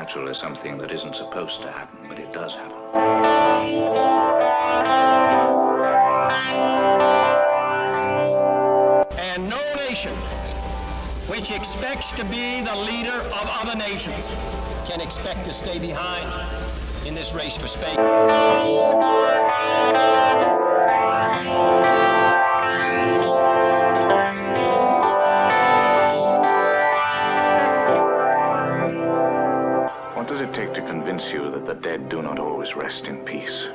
supernatural is something that isn't supposed to happen, but it does happen. And no nation which expects to be the leader of other nations can expect to stay behind in this race for space. What does it take to convince you that the dead do not always rest in peace?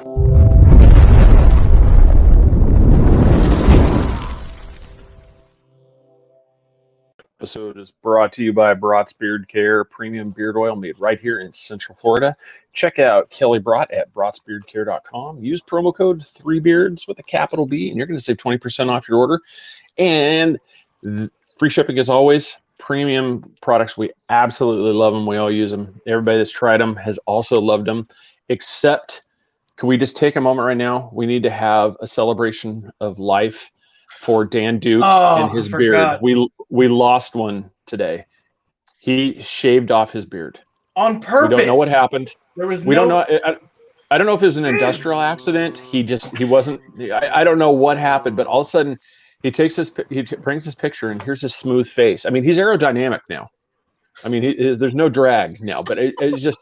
Episode is brought to you by Brat's Beard Care, premium beard oil made right here in Central Florida. Check out Kelly Brat at bratsbeardcare.com. Use promo code 3beards with a capital B, and you're going to save 20% off your order. And free shipping as always. Premium products. We absolutely love them. We all use them. Everybody that's tried them has also loved them. Except, can we just take a moment right now? We need to have a celebration of life for Dan Duke and his beard. We lost one today. He shaved off his beard on purpose. We don't know what happened. Don't know. I don't know if it was an industrial accident. He wasn't. I don't know what happened, but all of a sudden he brings his picture and here's his smooth face. I mean, he's aerodynamic now. I mean, there's no drag now, but it's just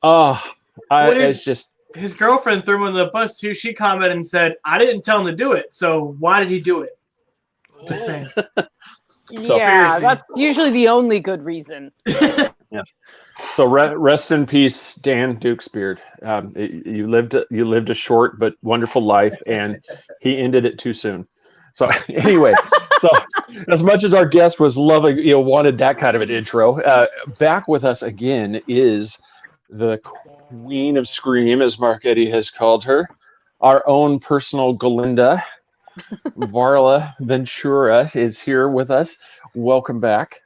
it's just. His girlfriend threw him under the bus too. She commented and said, "I didn't tell him to do it, so why did he do it?" Just saying. Yeah, that's usually the only good reason. Yes. So rest in peace, Dan Duke's beard. You lived a short but wonderful life, and he ended it too soon. So anyway, as much as our guest was loving, wanted that kind of an intro, back with us again is the Queen of Scream, as Marchetti has called her, our own personal Galinda. Varla Ventura is here with us. Welcome back.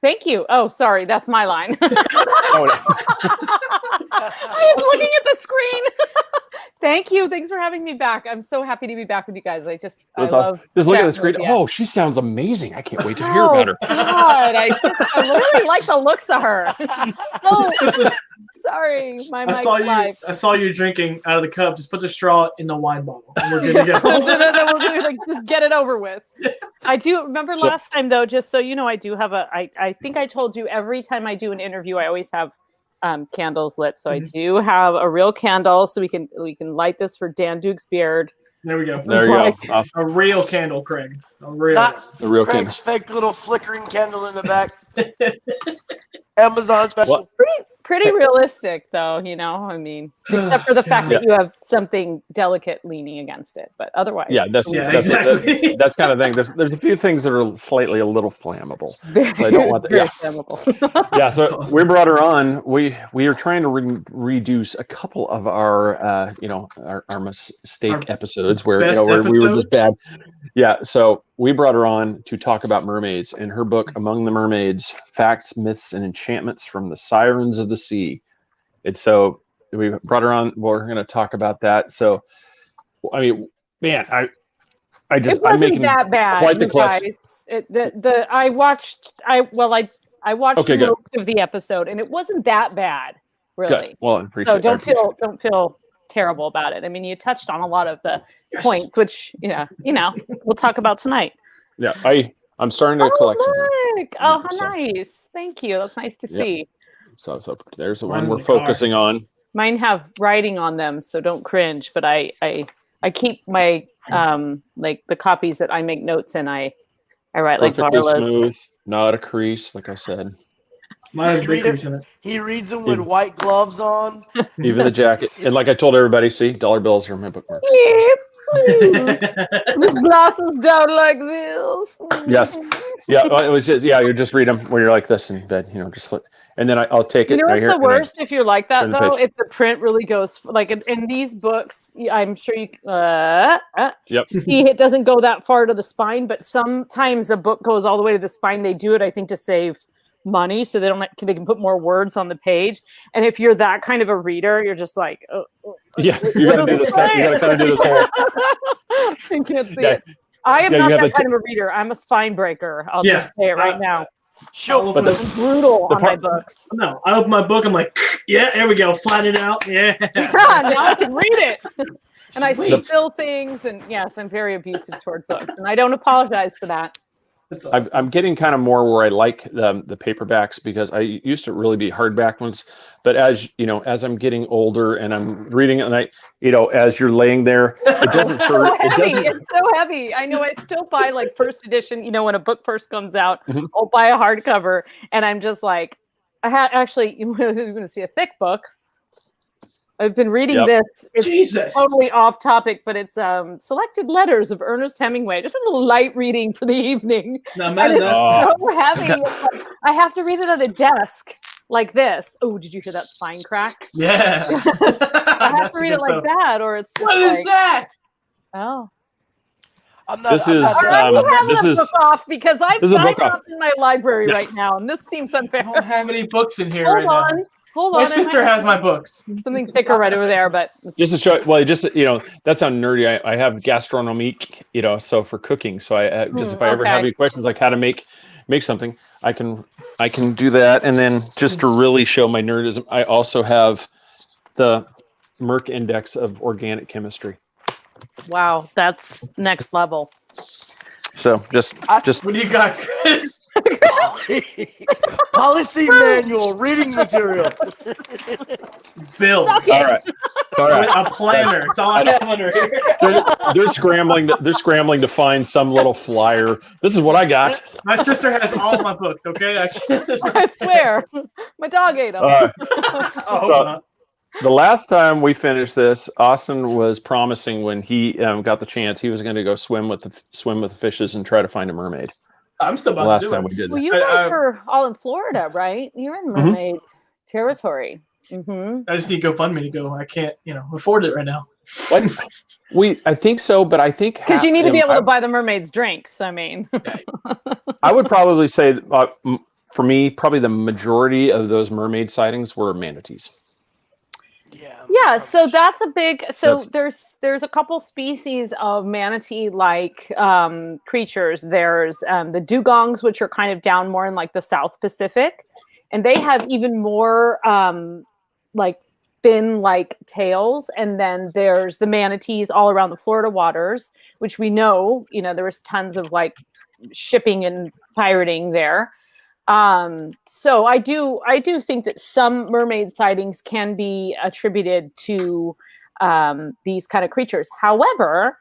Thank you. Oh, sorry, that's my line. Oh, no. I was looking at the screen. Thank you. Thanks for having me back. I'm so happy to be back with you guys. I love just look at the screen. Oh, she sounds amazing. I can't wait to hear about her. God, I really like the looks of her. Oh, sorry, my mic's live. I saw you drinking out of the cup. Just put the straw in the wine bottle, and we're good to go. Then just get it over with. I do remember last time though. Just so you know, I do have I think I told you every time I do an interview, I always have candles lit. So I do have a real candle, so we can light this for Dan Duke's beard. There we go. There you go. Awesome. A real candle, Craig. A real Craig's candle. fake little flickering candle in the back. Amazon special. What? Pretty realistic, though, I mean, except for the fact that you have something delicate leaning against it, but otherwise. Yeah, that's kind of thing. There's a few things that are slightly a little flammable. So I don't want that. Very flammable. Yeah, so we brought her on. We are trying to reduce a couple of our our mistake episodes where we were just bad. Yeah, so we brought her on to talk about mermaids and her book Among the Mermaids: Facts, Myths, and Enchantments from the Sirens of the Sea. And so we brought her on. We're going to talk about that. So, I mean, man, I'm making that bad, quite the collection. I watched Okay, most of the episode, and it wasn't that bad, really. Good. Well, I appreciate. So don't feel terrible about it. I mean, you touched on a lot of the points, which we'll talk about tonight. Yeah, I'm starting to collect. Oh, how nice! Thank you. That's nice to see. So there's the one we're focusing on. Mine have writing on them, so don't cringe. But I keep my like the copies that I make notes in. I write perfectly like Varla's. smooth, not a crease, like I said. Mine has a big crease in it. He reads them with white gloves on. Even the jacket, and like I told everybody, see, dollar bills are my bookmarks. With glasses down like this. Yes. Yeah. It was just you're just read them when you're like this in bed, just flip. And then I'll take it. You know what's the worst if you're like that though? page. If the print really goes like in these books, I'm sure you. Yep. See, it doesn't go that far to the spine, but sometimes the book goes all the way to the spine. They do it, I think, to save money, so they can put more words on the page. And if you're that kind of a reader, you're just like, yeah, you got to do this. You got to kind of do this whole. I can't see it. I am not that kind of a reader. I'm a spine breaker. I'll just say it right now. She'll But I'm brutal on my books. No, I open my book. I'm like, yeah, there we go. Flatten it out. Yeah. Now I can read it. And I Sweet. spill things, and yes, I'm very abusive toward books, and I don't apologize for that. That's awesome. I'm getting kind of more where I like the paperbacks, because I used to really be hardback ones, but as you know, as I'm getting older and I'm reading it, and as you're laying there, it doesn't hurt. It's so heavy. I know I still buy like first edition, when a book first comes out, Mhm. I'll buy a hardcover, and I'm just like, actually, you're going to see a thick book. I've been reading this. It's Jesus. totally off topic, but it's Selected Letters of Ernest Hemingway. Just a little light reading for the evening. Now, And imagine it's that. so heavy. I have to read it at a desk like this. Oh, did you hear that spine crack? Yeah. I have to read it like that, or it's just What is that? Oh. I'm not. This I'm is, not Are we having this a is- book off? Because I've this is a signed book off. up in my library right now, and this seems unfair. I don't have any books in here Hold right on. now. Hold My on. sister has my books. something thicker right over there, but Just to show, that's how nerdy I have gastronomique, so for cooking. So I just if I ever have okay. any questions like how to make something, I can do that. And then just to really show my nerdism, I also have the Merck Index of Organic Chemistry. wow, that's next level. So just What do you got, Chris? Policy manual, reading material. Bills. all right. A planner. That's all I have under here. They're scrambling. They're scrambling to find some little flyer. This is what I got. My sister has all of my books, okay? I swear, my dog ate them. Oh, So- The last time we finished this, Austin was promising when he got the chance, he was going to go swim with the fishes and try to find a mermaid. I'm still The about last to do time it. we did Well, that. you guys are all in Florida, right? You're in mermaid territory. I just need GoFundMe to go. I can't, afford it right now. What? I think so, but I think Because you need to be able to buy the mermaids drinks. I mean, I would probably say for me, probably the majority of those mermaid sightings were manatees. yeah. So that's a big. So That's- there's a couple species of manatee-like creatures. There's the dugongs, which are kind of down more in like the South Pacific, and they have even more like fin-like tails. And then there's the manatees all around the Florida waters, which we know. There was tons of like shipping and pirating there. So I do think that some mermaid sightings can be attributed to these kind of creatures. However,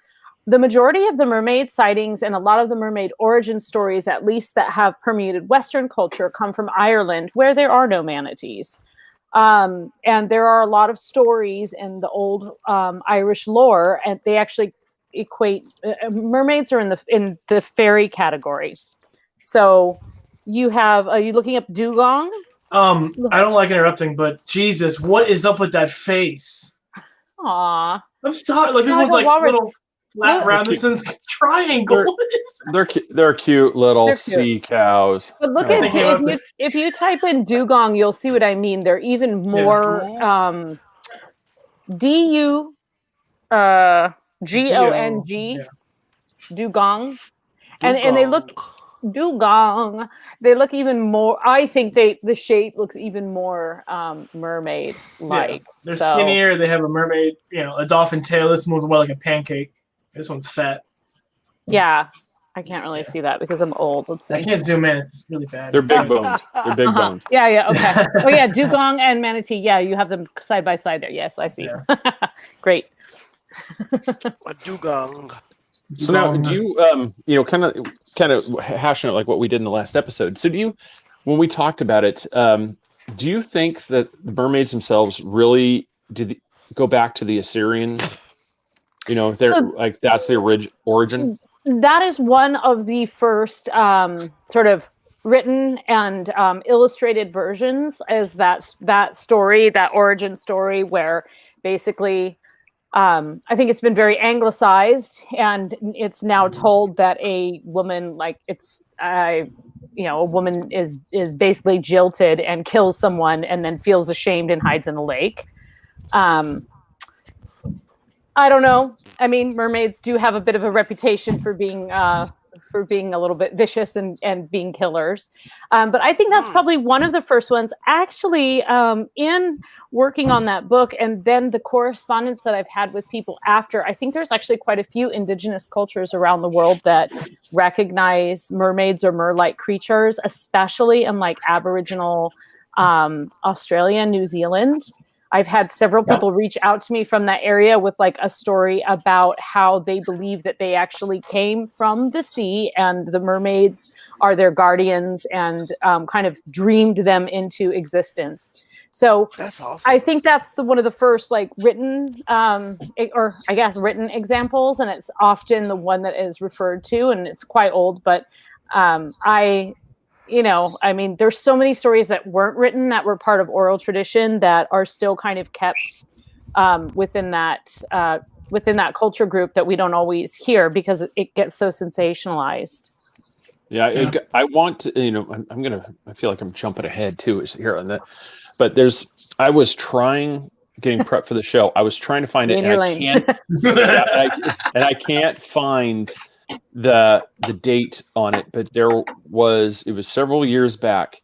the majority of the mermaid sightings and a lot of the mermaid origin stories, at least that have permeated Western culture, come from Ireland, where there are no manatees. And there are a lot of stories in the old Irish lore, and they actually equate mermaids are in the fairy category. So you have, are you looking up dugong? I don't like interrupting, but Jesus, what is up with that face? Aw. I'm sorry. Like, this Like one's a like walrus. little flat round. This one's triangle. They're cute little They're cute. sea cows. But look I at think if you type in dugong, you'll see what I mean. They're even more DUGONG, Yeah. dugong, and they look dugong. They look even more. I think the shape looks even more mermaid like. Yeah. They're skinnier. They have a mermaid, a dolphin tail. This one's more like a pancake. This one's fat. Yeah, I can't really see that because I'm old. Let's see. I can't zoom in. It's really bad. They're big boned. They're big boned. Yeah, okay. Oh yeah, dugong and manatee. Yeah, you have them side by side there. Yes, I see. Yeah. Great. A dugong. So now, do you, kind of hashing out like what we did in the last episode. So when we talked about it, do you think that the mermaids themselves really did go back to the Assyrians? That's the origin. That is one of the first sort of written and illustrated versions, is that story, that origin story, where basically I think it's been very anglicized, and it's now told that a woman, a woman is basically jilted and kills someone and then feels ashamed and hides in a lake. I don't know. I mean, mermaids do have a bit of a reputation for being for being a little bit vicious and being killers. But I think that's probably one of the first ones. Actually, in working on that book and then the correspondence that I've had with people after, I think there's actually quite a few indigenous cultures around the world that recognize mermaids or mer-like creatures, especially in like Aboriginal Australia, New Zealand. I've had several people reach out to me from that area with like a story about how they believe that they actually came from the sea and the mermaids are their guardians and kind of dreamed them into existence. So That's awesome. I think that's one of the first like written or I guess written examples, and it's often the one that is referred to, and it's quite old, but I mean, there's so many stories that weren't written that were part of oral tradition that are still kind of kept within that culture group that we don't always hear because it gets so sensationalized. Yeah, I want to, I feel like I'm jumping ahead too here on that, but I was getting prepped for the show. I was trying to find it, and I can't, and I can't find the date on it, but it was several years back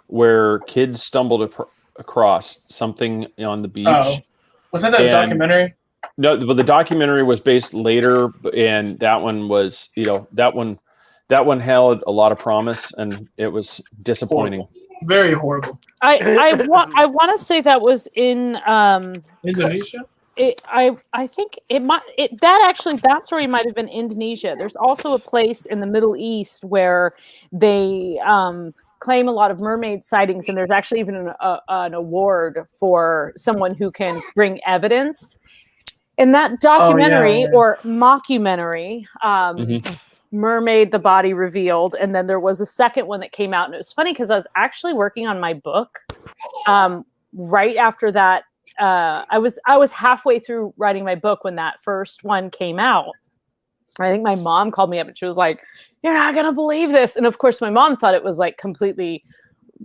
where kids stumbled across something on the beach. Oh, was that documentary? No, but the documentary was based later, and that one was, that one held a lot of promise, and it was disappointing. Horrible. Very horrible. I want to say that was in Indonesia. I think that story might have been Indonesia. There's also a place in the Middle East where they claim a lot of mermaid sightings, and there's actually even an award for someone who can bring evidence. In that documentary or mockumentary, Mermaid, the Body Revealed, and then there was a second one that came out, and it was funny because I was actually working on my book right after that. I was halfway through writing my book when that first one came out. I think my mom called me up and she was like, "You're not gonna believe this," and of course my mom thought it was like completely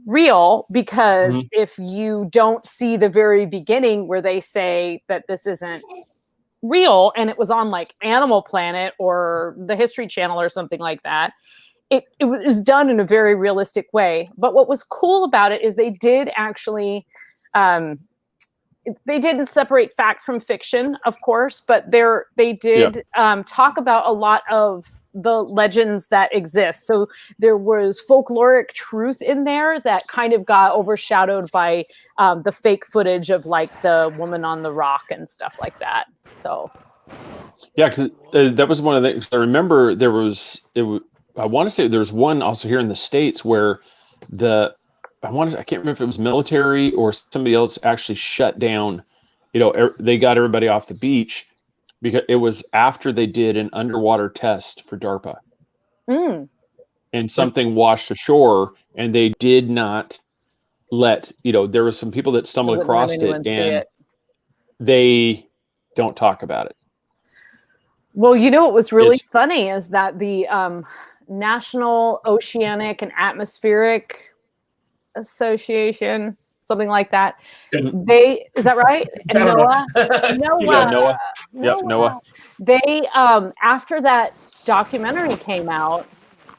real because if you don't see the very beginning where they say that this isn't real and it was on like Animal Planet or the History Channel or something like that, it was done in a very realistic way. But what was cool about it is they did actually they didn't separate fact from fiction, of course, but they did talk about a lot of the legends that exist. So there was folkloric truth in there that kind of got overshadowed by the fake footage of like the woman on the rock and stuff like that. So yeah, because that was one of the things I remember. I want to say there was one also here in the States where I can't remember if it was military or somebody else actually shut down. They got everybody off the beach because it was after they did an underwater test for DARPA. And something washed ashore, and they did not let, there were some people that stumbled across it, and they don't talk about it. Well, what was really funny is that the National Oceanic and Atmospheric Association, something like that. Is that right? And NOAA. NOAA. They after that documentary came out,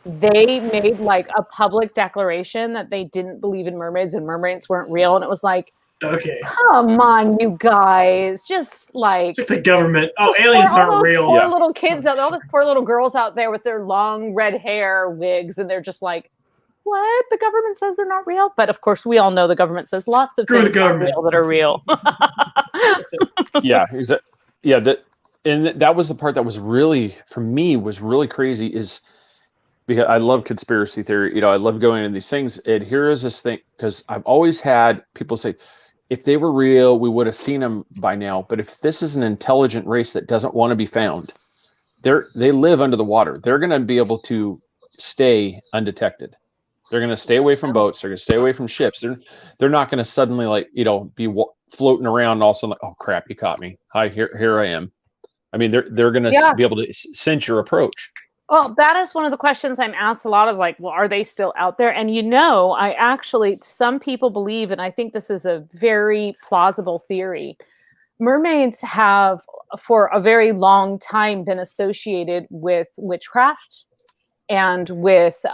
they made like a public declaration that they didn't believe in mermaids and mermaids weren't real, and it was like, okay, come on, you guys, just like the government. Oh, aliens aren't real. Poor little kids out there, all those poor little girls out there with their long red hair wigs, and they're just like, what? The government says they're not real, but of course we all know the government says lots of things that are real. That was the part that was really, for me, was really crazy, is because I love conspiracy theory. I love going into these things. And here is this thing, because I've always had people say, if they were real, we would have seen them by now. But if this is an intelligent race that doesn't want to be found, they live under the water. They're going to be able to stay undetected. They're going to stay away from boats. They're going to stay away from ships. They're not going to suddenly be floating around and all of a sudden like, oh crap, you caught me. Hi, here I am. I mean, they're going to be able to sense your approach. Well, that is one of the questions I'm asked a lot, is like, well, are they still out there? And some people believe, and I think this is a very plausible theory, mermaids have for a very long time been associated with witchcraft and with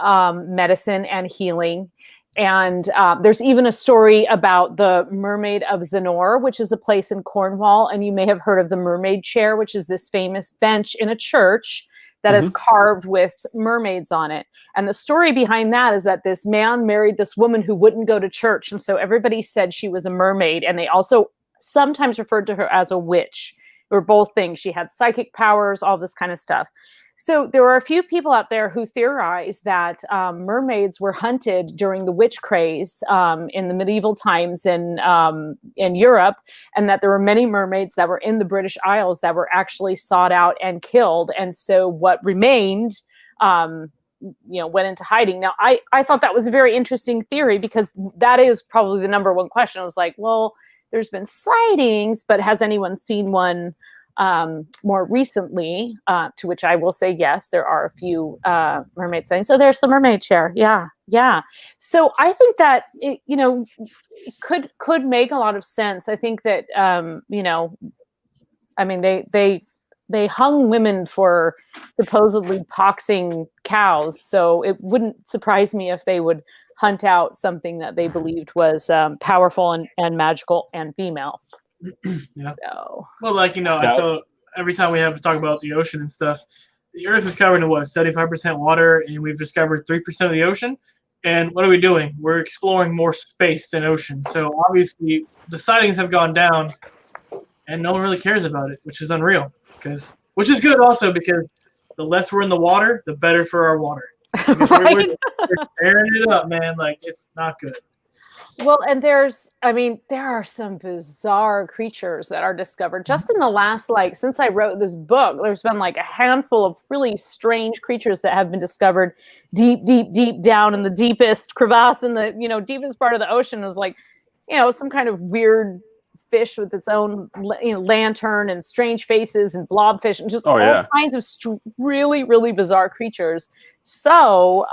medicine and healing. And there's even a story about the Mermaid of Zenor, which is a place in Cornwall. And you may have heard of the mermaid chair, which is this famous bench in a church that is carved with mermaids on it. And the story behind that is that this man married this woman who wouldn't go to church. And so everybody said she was a mermaid. And they also sometimes referred to her as a witch. They were both things. She had psychic powers, all this kind of stuff. So there are a few people out there who theorize that mermaids were hunted during the witch craze in the medieval times in Europe, and that there were many mermaids that were in the British Isles that were actually sought out and killed. And so what remained, went into hiding. Now, I thought that was a very interesting theory, because that is probably the number one question. I was like, well, there's been sightings, but has anyone seen one more recently? To which I will say yes, there are a few mermaid sightings. So there's the mermaid chair. Yeah. So I think that it could make a lot of sense. I think that they hung women for supposedly poxing cows. So it wouldn't surprise me if they would hunt out something that they believed was powerful and magical and female. Yeah. So. Well, I tell every time we have to talk about the ocean and stuff, the Earth is covered in 75% water, and we've discovered 3% of the ocean. And what are we doing? We're exploring more space than ocean. So obviously, the sightings have gone down, and no one really cares about it, which is unreal. Which is good also, because the less we're in the water, the better for our water. Right? We're tearing it up, man. It's not good. Well, and there are some bizarre creatures that are discovered just in the last, since I wrote this book. There's been a handful of really strange creatures that have been discovered deep, deep, deep down in the deepest crevasse in the, deepest part of the ocean. Is some kind of weird fish with its own, lantern and strange faces and blobfish and just all kinds of really, really bizarre creatures. So,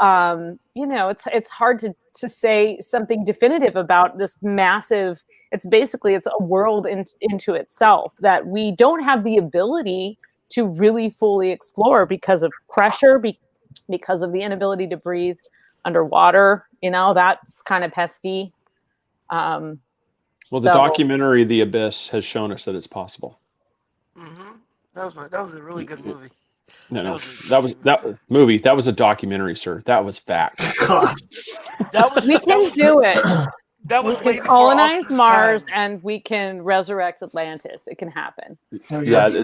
it's hard to say something definitive about this massive, it's a world into itself that we don't have the ability to really fully explore because of pressure, because of the inability to breathe underwater. That's kind of pesky. The documentary The Abyss has shown us that it's possible. Mm-hmm. That was a really good movie. No, that was a documentary, sir. That was fact. We can do it. We can colonize Mars and we can resurrect Atlantis. It can happen. Yeah.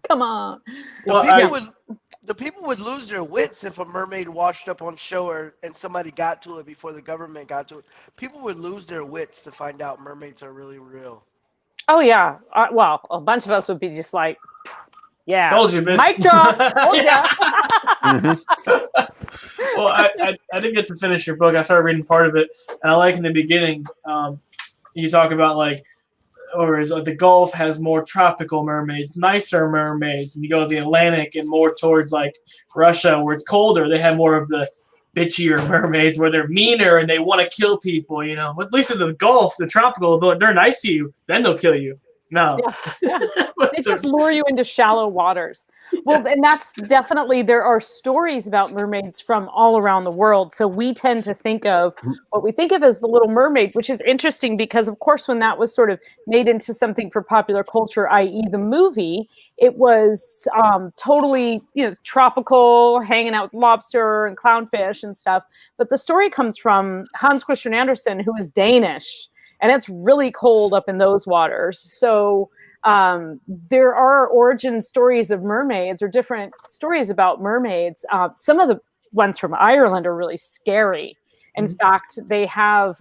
Come on. The people would lose their wits if a mermaid washed up on shore and somebody got to it before the government got to it. People would lose their wits to find out mermaids are really real. Oh, yeah. Well, a bunch of us would be just like, yeah. Told you, man. Mic drop. Told ya. Well, I didn't get to finish your book. I started reading part of it, and I like in the beginning, you talk about the Gulf has more tropical mermaids, nicer mermaids, and you go to the Atlantic and more towards Russia where it's colder. They have more of the bitchier mermaids where they're meaner and they want to kill people. At least in the Gulf, the tropical, they're nice to you, then they'll kill you. No. Yeah. They just lure you into shallow waters. Well, and that's definitely, there are stories about mermaids from all around the world. So we tend to think of what we think of as the Little Mermaid, which is interesting because, of course, when that was sort of made into something for popular culture, i.e. the movie, it was totally, tropical, hanging out with lobster and clownfish and stuff. But the story comes from Hans Christian Andersen, who is Danish. And it's really cold up in those waters. So there are origin stories of mermaids or different stories about mermaids. Some of the ones from Ireland are really scary. In fact, they have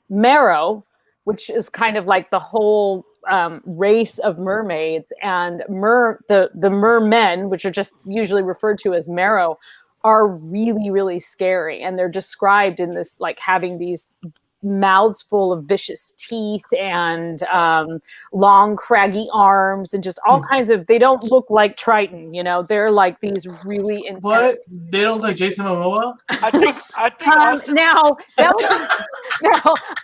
Marrow, which is kind of like the whole race of mermaids. And the mermen, which are just usually referred to as Marrow, are really, really scary. And they're described in this, having these mouths full of vicious teeth and long craggy arms and just all kinds of, they don't look like Triton, they're like these really intense. What? They don't look like Jason Momoa? I think Austin... now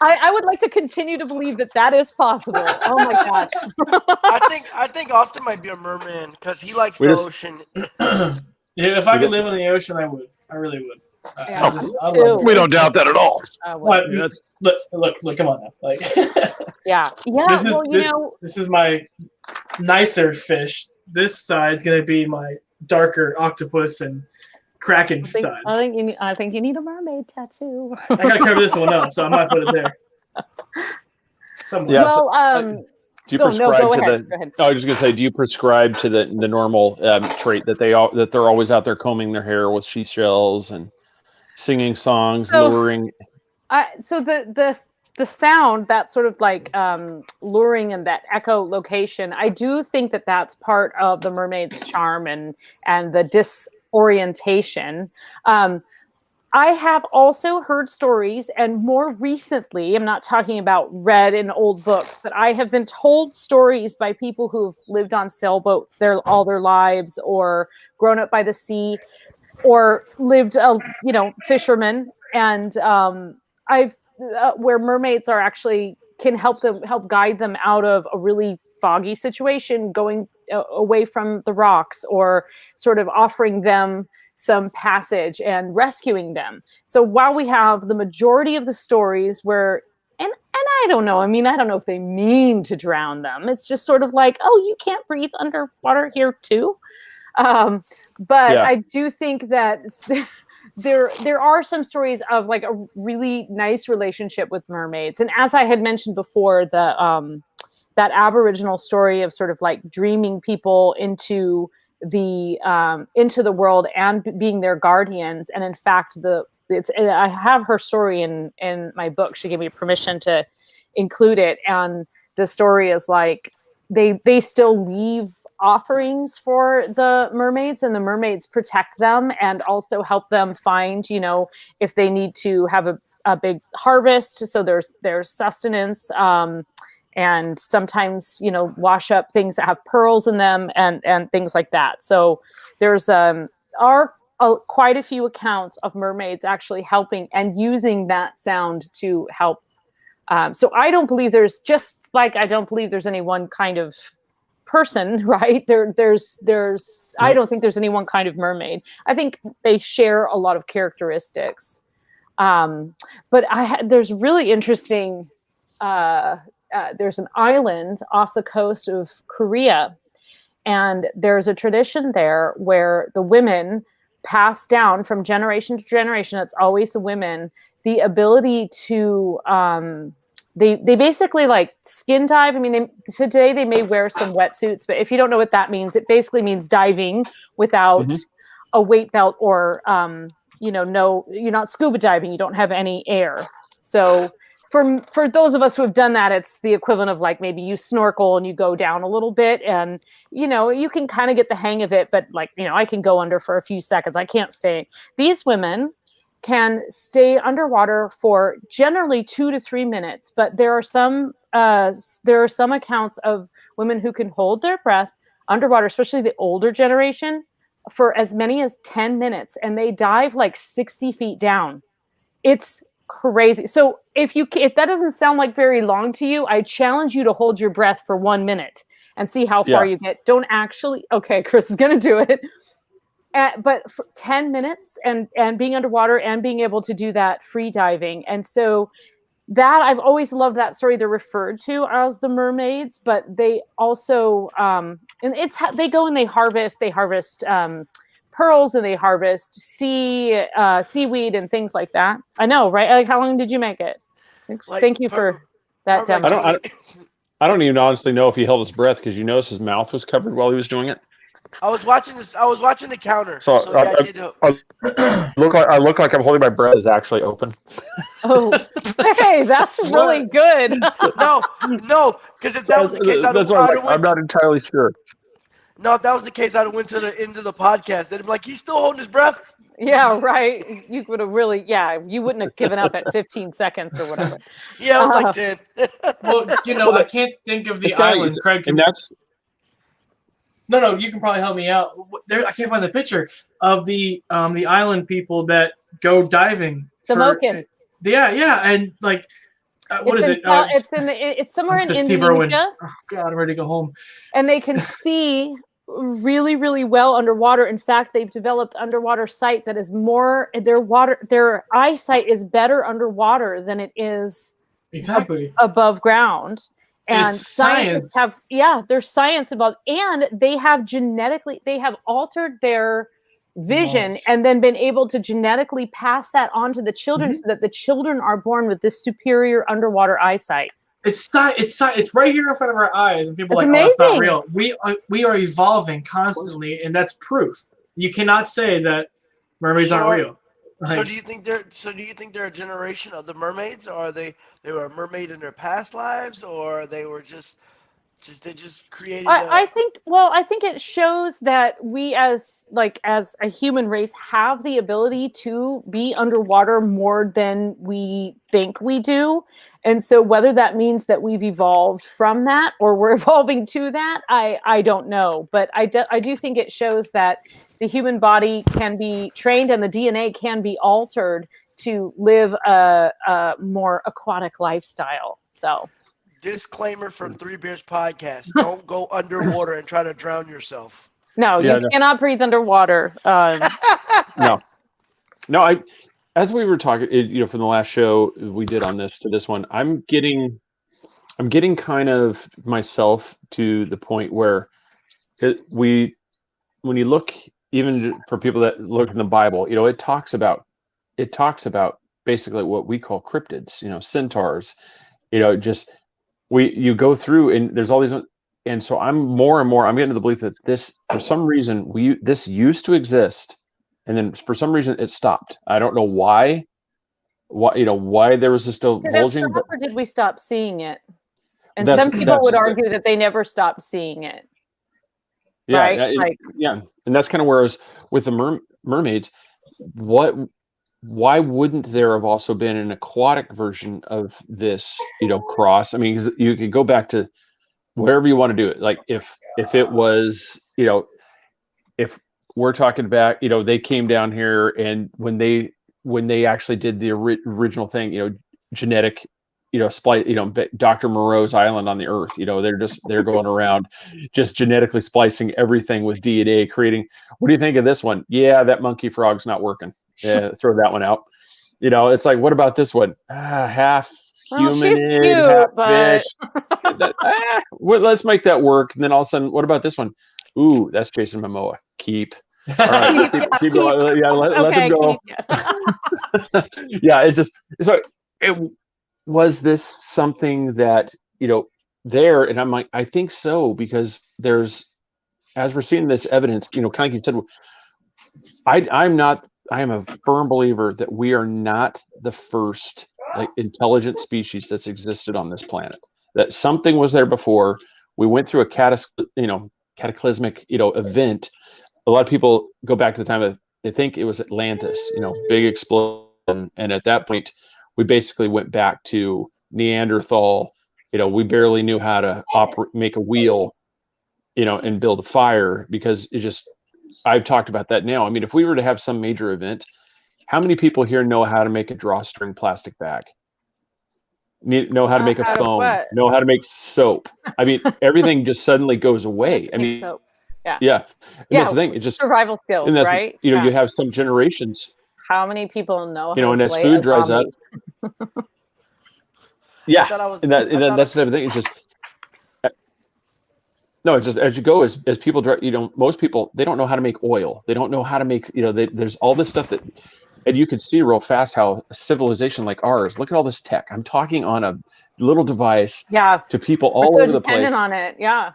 I would like to continue to believe that is possible. Oh my gosh. I think Austin might be a merman because he likes the ocean. Yeah, if I could live in the ocean, I would. I really would. Yeah, I me love too. We don't doubt that at all. What? Yeah, that's Look, come on now. Like, Yeah. this is Well, this is my nicer fish. This side's gonna be my darker octopus and kraken side. I think you need a mermaid tattoo. I gotta cover this one up, so I might put it there. Somewhere. Yeah, Well, do you go prescribe to ahead. the? Go ahead. I was just gonna say, do you prescribe to the normal trait that they're always out there combing their hair with seashells and singing songs, luring? So the sound, that sort of like luring and that echolocation, I do think that that's part of the mermaid's charm and the disorientation. I have also heard stories, and more recently, I'm not talking about read in old books, but I have been told stories by people who've lived on sailboats all their lives, or grown up by the sea, or lived, fishermen, and where mermaids are actually can help guide them out of a really foggy situation, going away from the rocks, or sort of offering them some passage and rescuing them. So while we have the majority of the stories where, and I don't know, I don't know if they mean to drown them. It's just sort of like, oh, you can't breathe underwater here too. But yeah. I do think that there are some stories of like a really nice relationship with mermaids. And as I had mentioned before, that Aboriginal story of sort of like dreaming people into the world and being their guardians. And in fact, I have her story in my book. She gave me permission to include it. And the story is like, they still leave offerings for the mermaids, and the mermaids protect them and also help them find, if they need to have a big harvest. So there's sustenance, and sometimes, wash up things that have pearls in them and things like that. So there's quite a few accounts of mermaids actually helping and using that sound to help. So I don't believe I don't believe there's any one kind of person, right? I don't think there's any one kind of mermaid. I think they share a lot of characteristics. But there's really interesting, there's an island off the coast of Korea, and there's a tradition there where the women pass down from generation to generation. It's always the women, the ability to, they basically like skin dive. Today they may wear some wetsuits, but if you don't know what that means, it basically means diving without a weight belt, or, no, you're not scuba diving. You don't have any air. So for those of us who have done that, it's the equivalent of like maybe you snorkel and you go down a little bit, and you can kind of get the hang of it, but like, I can go under for a few seconds. I can't stay. These women can stay underwater for generally 2 to 3 minutes, but there are some accounts of women who can hold their breath underwater, especially the older generation, for as many as 10 minutes, and they dive like 60 feet down. It's crazy. So if that doesn't sound like very long to you, I challenge you to hold your breath for 1 minute and see how far you get. Don't actually. Okay, Chris is going to do it. But for 10 minutes and being underwater and being able to do that free diving. And so that, I've always loved that story. They're referred to as the mermaids, but they also, they go and they harvest pearls, and they harvest seaweed and things like that. I know, right? Like, how long did you make it? Thank you for that demo. I don't even honestly know if he held his breath, because you notice his mouth was covered while he was doing it. I was watching the counter. So I look like I'm holding my breath is actually open. Oh, hey, that's really good. No, because if that was the case, I'm not entirely sure. No, if that was the case, I'd have went to the end of the podcast. They'd be like, he's still holding his breath. Yeah, right. You would have really, you wouldn't have given up at 15 seconds or whatever. Yeah, it was like 10. Well, I can't think of the island, Craig. And that's... No, you can probably help me out. I can't find the picture of the island people that go diving. Samokin. Yeah, and like, what is it? It's somewhere in Indonesia. Oh God, I'm ready to go home. And they can see really, really well underwater. In fact, they've developed underwater sight that is more their eyesight is better underwater than it is Exactly. above ground. And It's scientists science. there's science involved, and they have altered their vision Evolved. and then been able to genetically pass that on to the children so that the children are born with this superior underwater eyesight. It's right here in front of our eyes, and people are It's like, "Oh, it's not amazing. real." We are evolving constantly, and that's proof. You cannot say that mermaids aren't real. So Like, do you think they're a generation of the mermaids, or they were a mermaid in their past lives, or they were just they just created I think it shows that we as a human race have the ability to be underwater more than we think we do. And so whether that means that we've evolved from that or we're evolving to that, I don't know. But I do think it shows that the human body can be trained and the DNA can be altered to live a more aquatic lifestyle. So disclaimer from Three Beers Podcast: don't go underwater and try to drown yourself. no, you cannot breathe underwater. No. As we were talking, from the last show we did on this to this one, I'm getting kind of myself to the point where when you look, even for people that look in the Bible, it talks about basically what we call cryptids, centaurs, you go through and there's all these, and so I'm more and more, I'm getting to the belief that this, for some reason, this used to exist, and then for some reason it stopped. I don't know why there was this divulging, but or did we stop seeing it? And some people would argue that they never stopped seeing it. Yeah, right? And that's kind of where I was with the mermaids. Why wouldn't there have also been an aquatic version of this, cross? I mean, you could go back to wherever you want to do it. Like if it was, if we're talking back, they came down here, and when they actually did the original thing, genetic, splice, Dr. Moreau's island on the Earth, they're going around just genetically splicing everything with DNA, creating. What do you think of this one? Yeah, that monkey frog's not working. Yeah, throw that one out. It's like, what about this one? Half human, half fish. Let's make that work. And then all of a sudden, what about this one? Ooh, that's Jason Momoa. Keep. All right, keep going. Yeah, let them go. Yeah, it's just so. Was this something that there? And I'm like, I think so, because as we're seeing this evidence, kind of like you said, I am a firm believer that we are not the first intelligent species that's existed on this planet. That something was there before. We went through a cataclysmic event. A lot of people go back to the time of, they think it was Atlantis, big explosion, and at that point we basically went back to Neanderthal. We barely knew how to make a wheel, and build a fire, because I've talked about that now. I mean, if we were to have some major event, how many people here know how to make a drawstring plastic bag? Know how to make a phone? Know how to make soap? I mean, everything just suddenly goes away. I mean, soap. Yeah. And that's the thing. It's just survival skills, right? You have some generations. How many people know? And as food dries up. Yeah, that's the type of thing. It's just. No, it's just as you go, as people, most people, they don't know how to make oil. They don't know how to make, there's all this stuff and you can see real fast how a civilization like ours, look at all this tech. I'm talking on a little device to people all over the place. On it. Yeah.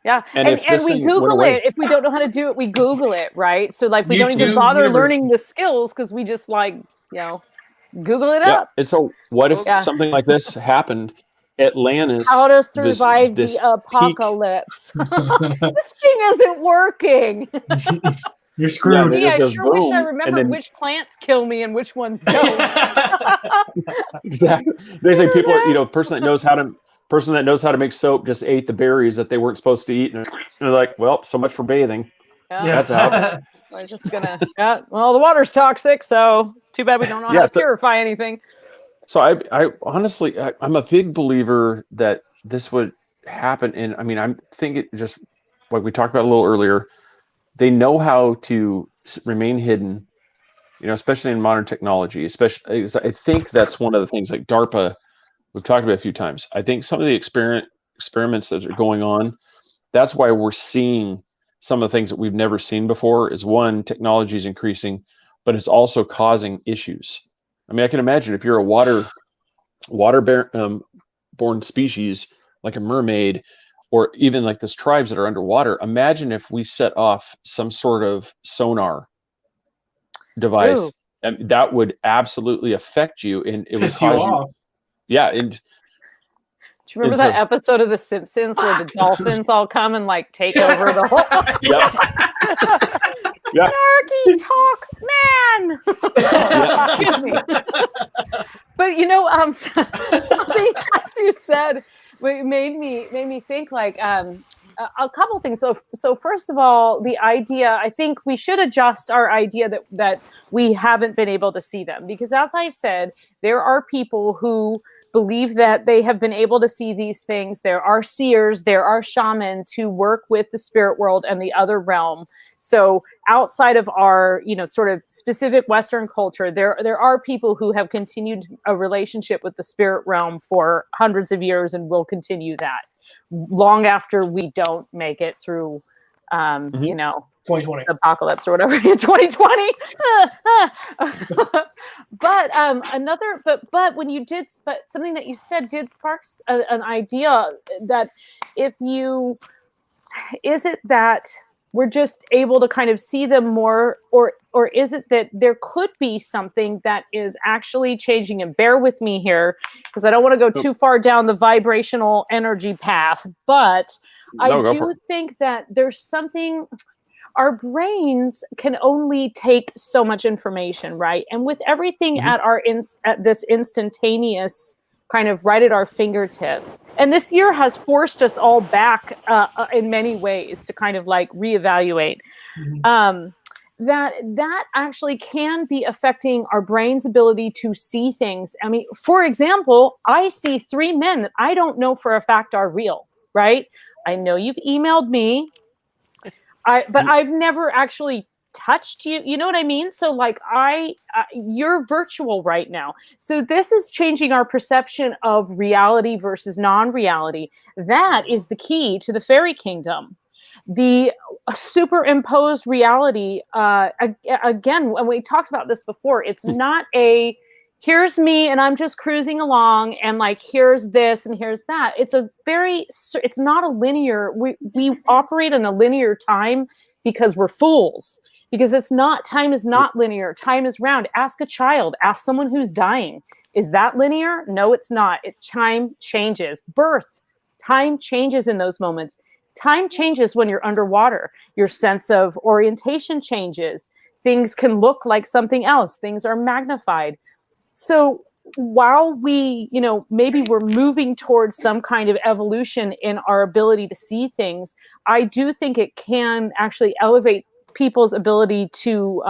Yeah. And we Google it. If we don't know how to do it, we Google it, right? So we don't even bother learning the skills, because we just Google it up. And so what if something like this happened? Atlantis. How to survive the apocalypse. This thing isn't working. You're screwed. I sure wish I remembered which plants kill me and which ones don't. Exactly. They say people, person that knows how to make soap just ate the berries that they weren't supposed to eat, and they're like, well, so much for bathing. That's out. We're just gonna. Well, the water's toxic, so too bad we don't know how to purify anything. So I honestly, I'm a big believer that this would happen. And I mean, I think it just like we talked about a little earlier, they know how to remain hidden, especially in modern technology. Especially, I think that's one of the things like DARPA, we've talked about a few times. I think some of the experiments that are going on, that's why we're seeing some of the things that we've never seen before. Is one, technology is increasing, but it's also causing issues. I mean, I can imagine if you're a born species like a mermaid, or even like those tribes that are underwater. Imagine if we set off some sort of sonar device, Ooh. and that would absolutely affect you, and it would Piss you cause you. off. Yeah, and Do you remember that episode of The Simpsons where the dolphins all come and like take over the whole? yeah, yeah. Snarky talk, man. Excuse me. But something that you said made me think like a couple things. So first of all, the idea, I think we should adjust our idea that we haven't been able to see them, because as I said, there are people who believe that they have been able to see these things. There are seers, there are shamans who work with the spirit world and the other realm. So outside of our, sort of specific Western culture, there are people who have continued a relationship with the spirit realm for hundreds of years and will continue that long after we don't make it through, 2020 apocalypse or whatever in 2020. But when you did, but something that you said did spark an idea that is it that we're just able to kind of see them more, or is it that there could be something that is actually changing? And bear with me here, because I don't want to go too far down the vibrational energy path, but I do think that there's something. Our brains can only take so much information, right? And with everything at this instantaneous kind of right at our fingertips, and this year has forced us all back in many ways to kind of like reevaluate. That actually can be affecting our brain's ability to see things. I mean, for example, I see 3 men that I don't know for a fact are real, right? I know you've emailed me. But I've never actually touched you. You know what I mean? So like you're virtual right now. So this is changing our perception of reality versus non-reality. That is the key to the fairy kingdom. The superimposed reality, again, when we talked about this before, it's not here's me and I'm just cruising along and like here's this and here's that. It's not a linear. We operate in a linear time because we're fools. Because time is not linear. Time is round. Ask a child. Ask someone who's dying. Is that linear? No, it's not. Time changes. Birth. Time changes in those moments. Time changes when you're underwater. Your sense of orientation changes. Things can look like something else. Things are magnified. So while we, maybe we're moving towards some kind of evolution in our ability to see things, I do think it can actually elevate people's ability to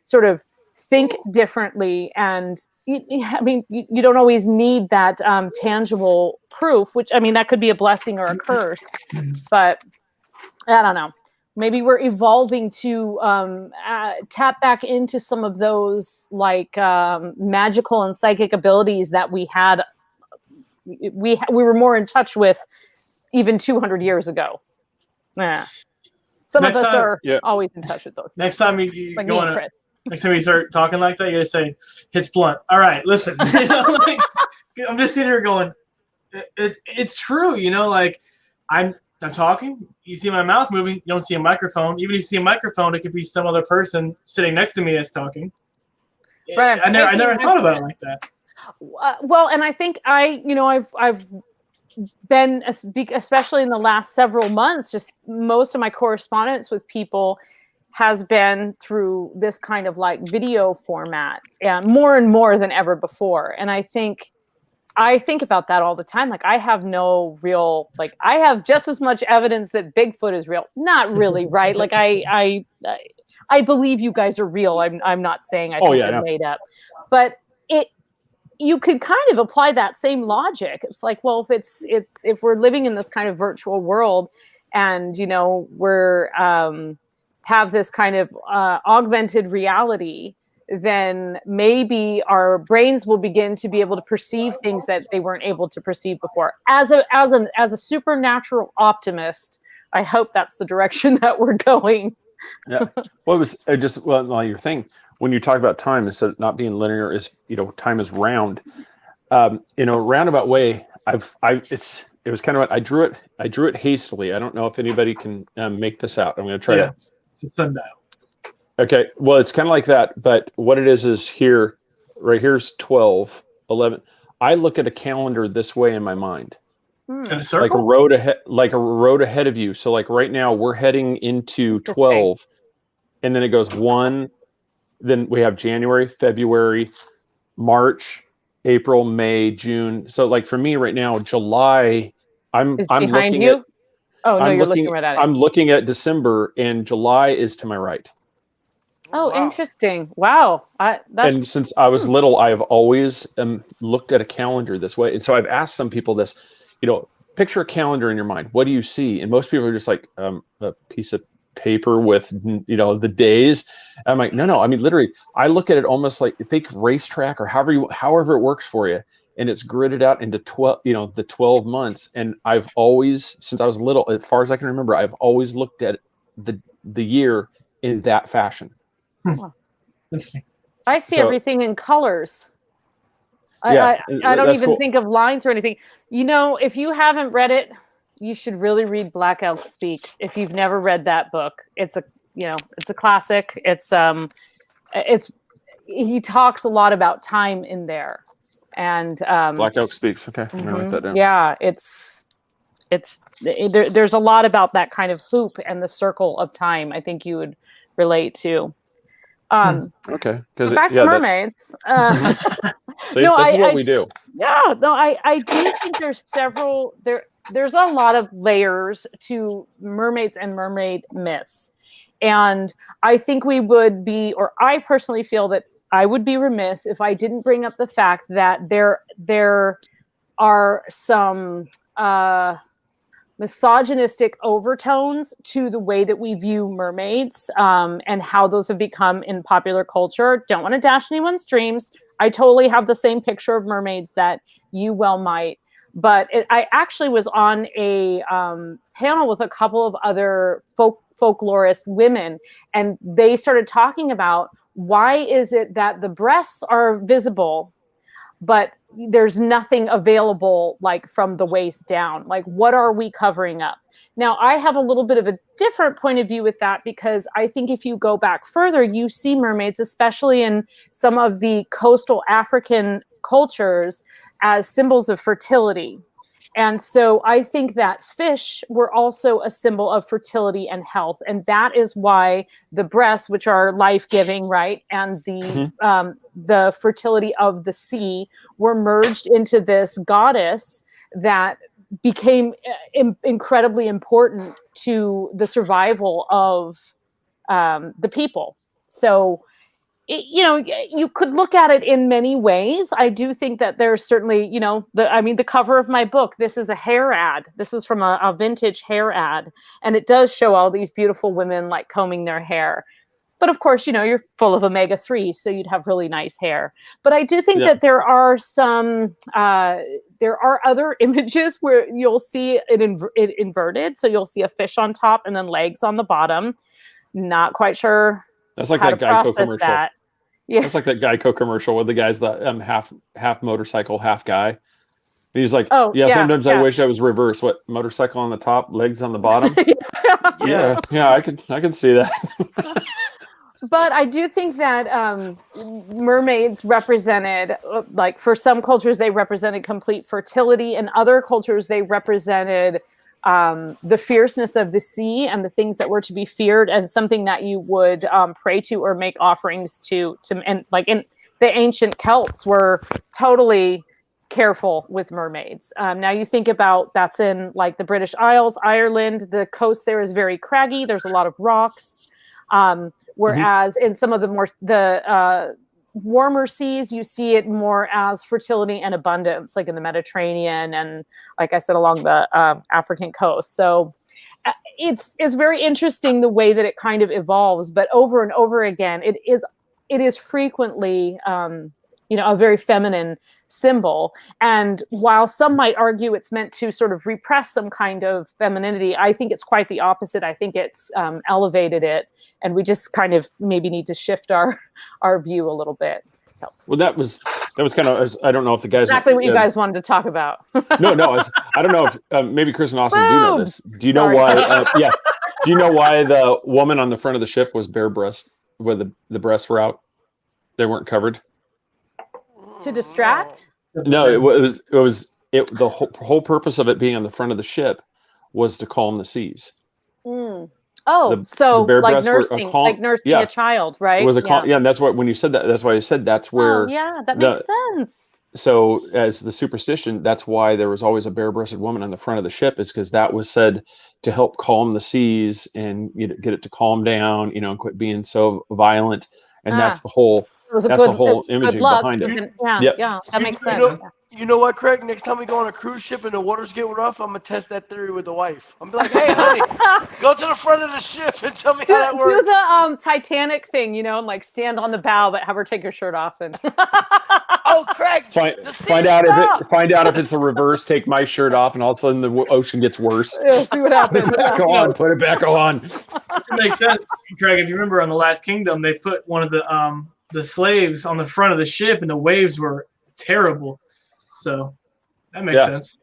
sort of think differently. And you don't always need that tangible proof, which, that could be a blessing or a curse, but I don't know. Maybe we're evolving to tap back into some of those like magical and psychic abilities that we had. We were more in touch with even 200 years ago. Yeah. Some of us are always in touch with those. Next time you like go on next time you start talking like that, you gotta say, "It's blunt." All right, listen. I'm just sitting here going, it's true. Like I'm talking, you see my mouth moving, you don't see a microphone. Even if you see a microphone, it could be some other person sitting next to me that's talking. Right. I never thought about it like that. Well, and I think I've been, especially in the last several months, just most of my correspondence with people has been through this kind of like video format, more and more than ever before. And I think about that all the time. Like I have I have just as much evidence that Bigfoot is real. Not really, right? Like I believe you guys are real. I'm not saying I think they're made up, but you could kind of apply that same logic. It's like, well, if we're living in this kind of virtual world, and we're have this kind of augmented reality, then maybe our brains will begin to be able to perceive things that they weren't able to perceive before. As a supernatural optimist, I hope that's the direction that we're going. Yeah. Well, it was well, your thing when you talk about time, instead of not being linear, is time is round. In a roundabout way, it was kind of I drew it hastily. I don't know if anybody can make this out. I'm going to try to. It's a sundial. Okay, well, it's kind of like that, but what it is here, right here's 12, 11. I look at a calendar this way in my mind. In a circle? Like a road ahead of you. So like right now we're heading into 12, and then it goes 1, then we have January, February, March, April, May, June. So like for me right now, July, I'm behind looking you? at Oh, no, you're looking right at it. I'm looking at December, and July is to my right. Oh, Wow. interesting. Wow. And since I was little, I have always looked at a calendar this way. And so I've asked some people this, picture a calendar in your mind. What do you see? And most people are just like a piece of paper with, the days. And I'm like, no. I mean, literally, I look at it almost like think racetrack or however it works for you. And it's gridded out into 12, the 12 months. And I've always, since I was little, as far as I can remember, I've always looked at the year in that fashion. I see everything in colors. Yeah, I don't even cool. think of lines or anything. If you haven't read it, you should really read Black Elk Speaks. If you've never read that book, it's a classic. He talks a lot about time in there, and Black Elk Speaks. Okay, I'm gonna write that down. Yeah, there's a lot about that kind of hoop and the circle of time. I think you would relate to. Okay, because back to mermaids. See, this is what we do. Yeah, no, I do think there's a lot of layers to mermaids and mermaid myths. And I think I personally feel that I would be remiss if I didn't bring up the fact that there are some misogynistic overtones to the way that we view mermaids and how those have become in popular culture. Don't want to dash anyone's dreams. I totally have the same picture of mermaids that you well might. But I actually was on a panel with a couple of other folklorist women, and they started talking about why is it that the breasts are visible, but there's nothing available like from the waist down. Like, what are we covering up? Now, I have a little bit of a different point of view with that, because I think if you go back further, you see mermaids, especially in some of the coastal African cultures, as symbols of fertility. And so I think that fish were also a symbol of fertility and health. And that is why the breasts, which are life-giving, right, and the fertility of the sea were merged into this goddess that became incredibly important to the survival of the people. So, you could look at it in many ways. I do think that there's certainly, the cover of my book, this is a hair ad. This is from a vintage hair ad. And it does show all these beautiful women like combing their hair. But of course, you're full of omega-3, so you'd have really nice hair. But I do think that there are other images where you'll see it inverted. So you'll see a fish on top and then legs on the bottom. Not quite sure. That's like that Geico commercial. That. Yeah. It's like that Geico commercial with the guy's the half motorcycle, half guy. He's like, sometimes I wish I was reversed. What, motorcycle on the top, legs on the bottom? Yeah, I can see that. But I do think that mermaids represented, like for some cultures, they represented complete fertility. In other cultures, they represented the fierceness of the sea and the things that were to be feared, and something that you would pray to or make offerings to. And like in the ancient Celts were totally careful with mermaids. Now you think about that's in like the British Isles, Ireland. The coast there is very craggy. There's a lot of rocks. Whereas in some of the warmer seas, you see it more as fertility and abundance, like in the Mediterranean and, like I said, along the African coast. So it's very interesting the way that it kind of evolves, but over and over again, it is frequently a very feminine symbol. And while some might argue it's meant to sort of repress some kind of femininity, I think it's quite the opposite. I think it's elevated it, and we just kind of maybe need to shift our view a little bit. So. Well, that was kind of, I don't know if the guys exactly what you guys wanted to talk about. No, I don't know if maybe Chris and Austin do know this. Do you know Sorry. why? Do you know why the woman on the front of the ship was bare breast, where the breasts were out? They weren't covered. To distract? No, it was the whole purpose of it being on the front of the ship was to calm the seas. Mm. Oh, so like nursing, a child, right? It was and that's what, when you said that, that's why I said that's where. Oh, yeah, that makes sense. So as the superstition, that's why there was always a bare-breasted woman on the front of the ship, is because that was said to help calm the seas and get it to calm down, and quit being so violent. And that's the whole. That's the whole imaging behind it. Yeah, that makes sense. You know what, Craig? Next time we go on a cruise ship and the waters get rough, I'm gonna test that theory with the wife. I'm gonna be like, "Hey, honey, go to the front of the ship and tell me how that works." Do the Titanic thing, and like stand on the bow, but have her take her shirt off and. Oh, Craig! Find out if it's a reverse. Take my shirt off, and all of a sudden the ocean gets worse. Yeah, see what happens. Go on, put it back on. It makes sense, Craig. If you remember on the Last Kingdom, they put one of the slaves on the front of the ship, and the waves were terrible. So that makes sense.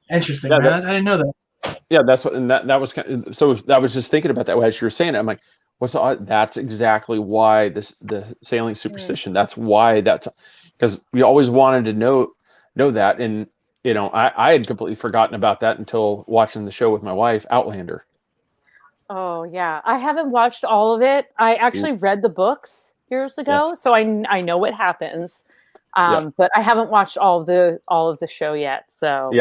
Interesting, man. I didn't know that. Yeah, that's what, and that was kind of, so I was just thinking about that as you were saying it. I'm like, that's exactly why the sailing superstition. That's why because we always wanted to know that, and I had completely forgotten about that until watching the show with my wife, Outlander. Oh yeah, I haven't watched all of it. I actually read the books years ago, so I know what happens. But I haven't watched all of the show yet. So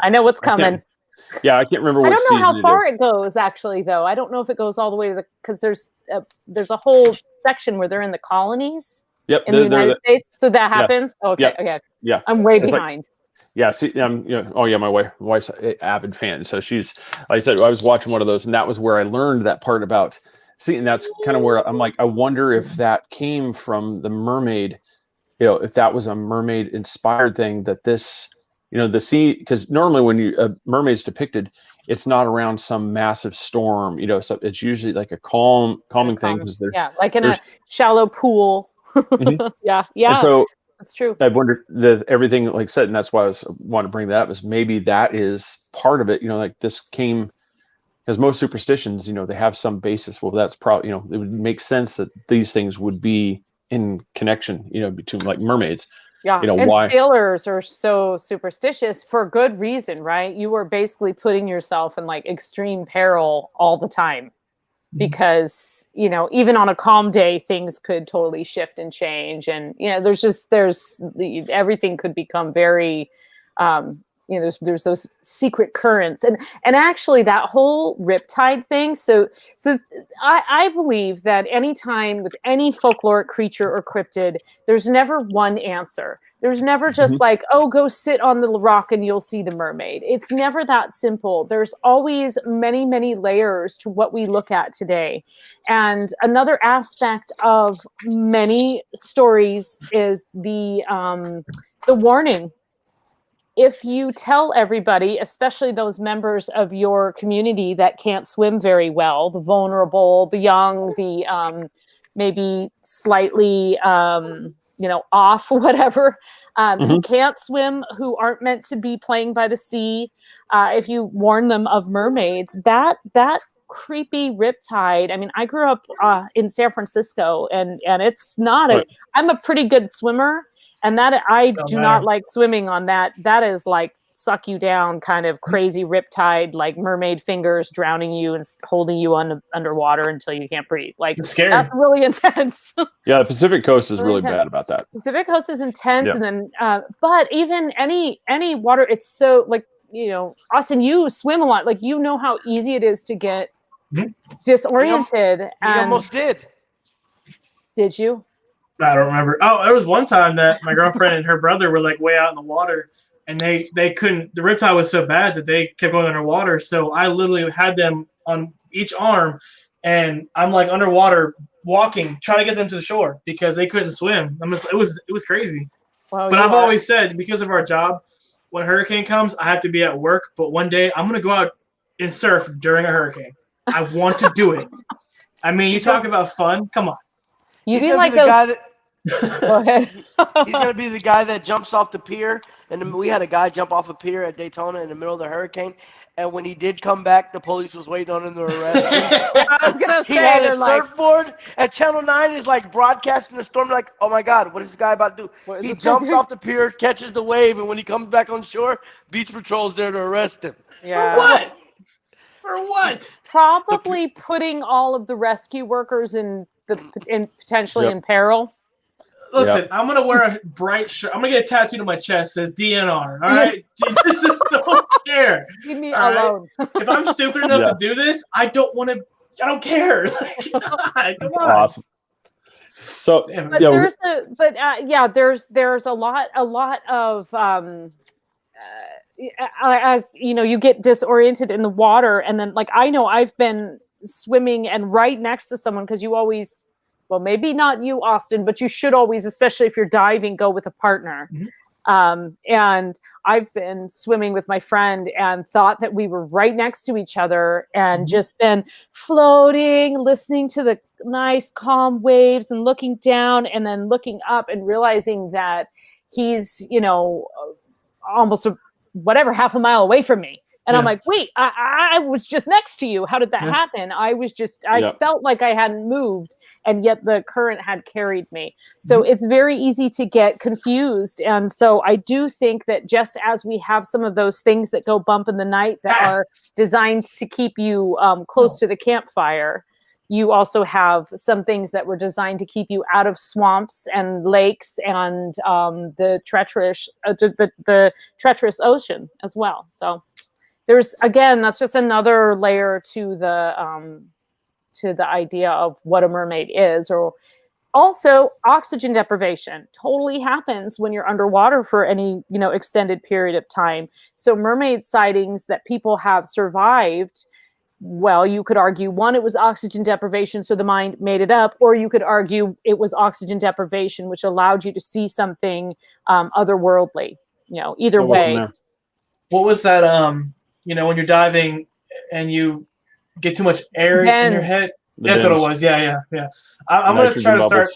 I know what's coming. I can't remember. I don't know how far it goes actually, though. I don't know if it goes all the way to because there's a whole section where they're in the colonies. Yep, in the United States. So that happens. Yeah. Okay. Okay. Yeah, I'm way behind. See, my wife's an avid fan. So she's, like I said, I was watching one of those, and that was where I learned that part about. See, and that's kind of where I'm like, I wonder if that came from the mermaid. If that was a mermaid inspired thing, that this, the sea, because normally when a mermaid's depicted, it's not around some massive storm, so it's usually like a calming thing. Like in a shallow pool. Mm-hmm. Yeah. And so that's true. I wondered everything, like I said, and that's why I want to bring that up, is maybe that is part of it, like this came, because most superstitions, they have some basis. Well, that's probably, it would make sense that these things would be in connection, between like mermaids. Yeah, and why sailors are so superstitious for good reason, right? You are basically putting yourself in like extreme peril all the time because, even on a calm day, things could totally shift and change. And, everything could become very, there's those secret currents and actually that whole riptide thing. So I believe that anytime with any folkloric creature or cryptid, there's never one answer. There's never just like, oh, go sit on the rock and you'll see the mermaid. It's never that simple. There's always many, many layers to what we look at today. And another aspect of many stories is the warning. If you tell everybody, especially those members of your community that can't swim very well, the vulnerable, the young, the maybe slightly, off, whatever, who can't swim, who aren't meant to be playing by the sea, if you warn them of mermaids, that creepy riptide. I mean, I grew up in San Francisco, and it's not I'm a pretty good swimmer. And that I do not like swimming on that. That is like suck you down kind of crazy riptide, like mermaid fingers drowning you and holding you underwater until you can't breathe. Like it's scary. That's really intense. Yeah, the Pacific Coast is really bad about that. Pacific Coast is intense, and then but even any water, it's so like Austin, you swim a lot. Like how easy it is to get disoriented. We almost did. Did you? I don't remember. Oh, there was one time that my girlfriend and her brother were like way out in the water, and they couldn't. The riptide was so bad that they kept going underwater. So I literally had them on each arm, and I'm like underwater walking, trying to get them to the shore because they couldn't swim. It was crazy. Well, but I've always said, because of our job, when a hurricane comes, I have to be at work. But one day I'm gonna go out and surf during a hurricane. I want to do it. I mean, you talk about fun. Come on. You He's be gonna like be the those. guy that Go ahead. he's gonna be the guy that jumps off the pier. And then we had a guy jump off a pier at Daytona in the middle of the hurricane. And when he did come back, the police was waiting on him to arrest him. I was gonna say He had a they're like, surfboard, and Channel 9 is like broadcasting the storm. Like, oh my God, what is this guy about to What is do? He this guy jumps doing? off the pier, catches the wave, and when he comes back on shore, Beach Patrol's there to arrest him. yeah. For what? For what? Probably putting all of the rescue workers potentially in peril. Listen, I'm gonna wear a bright shirt. I'm gonna get a tattoo to my chest that says DNR. All right, just don't care. Leave me All right? alone. If I'm stupid enough to do this, I don't want to. I don't care. Like, God, come on. Awesome. So But there's a lot of as you know, you get disoriented in the water, and then like I know I've been swimming and right next to someone because you always, well, maybe not you, Austin, but you should always, especially if you're diving, go with a partner. Mm-hmm. And I've been swimming with my friend and thought that we were right next to each other and mm-hmm. just been floating, listening to the nice calm waves and looking down and then looking up and realizing that he's, you know, almost half a mile away from me. And I'm like, wait, I was just next to you. How did that happen? I felt like I hadn't moved, and yet the current had carried me. So it's very easy to get confused. And so I do think that just as we have some of those things that go bump in the night that are designed to keep you close to the campfire, you also have some things that were designed to keep you out of swamps and lakes and the treacherous ocean as well. So there's, again, that's just another layer to the idea of what a mermaid is. Or also oxygen deprivation totally happens when you're underwater for any, you know, extended period of time. So mermaid sightings that people have survived, well, you could argue, one, it was oxygen deprivation, so the mind made it up, or you could argue it was oxygen deprivation, which allowed you to see something otherworldly. You know, either way. What was that? You know, when you're diving and you get too much air in your head. That's what it was. Yeah. I'm going to try to start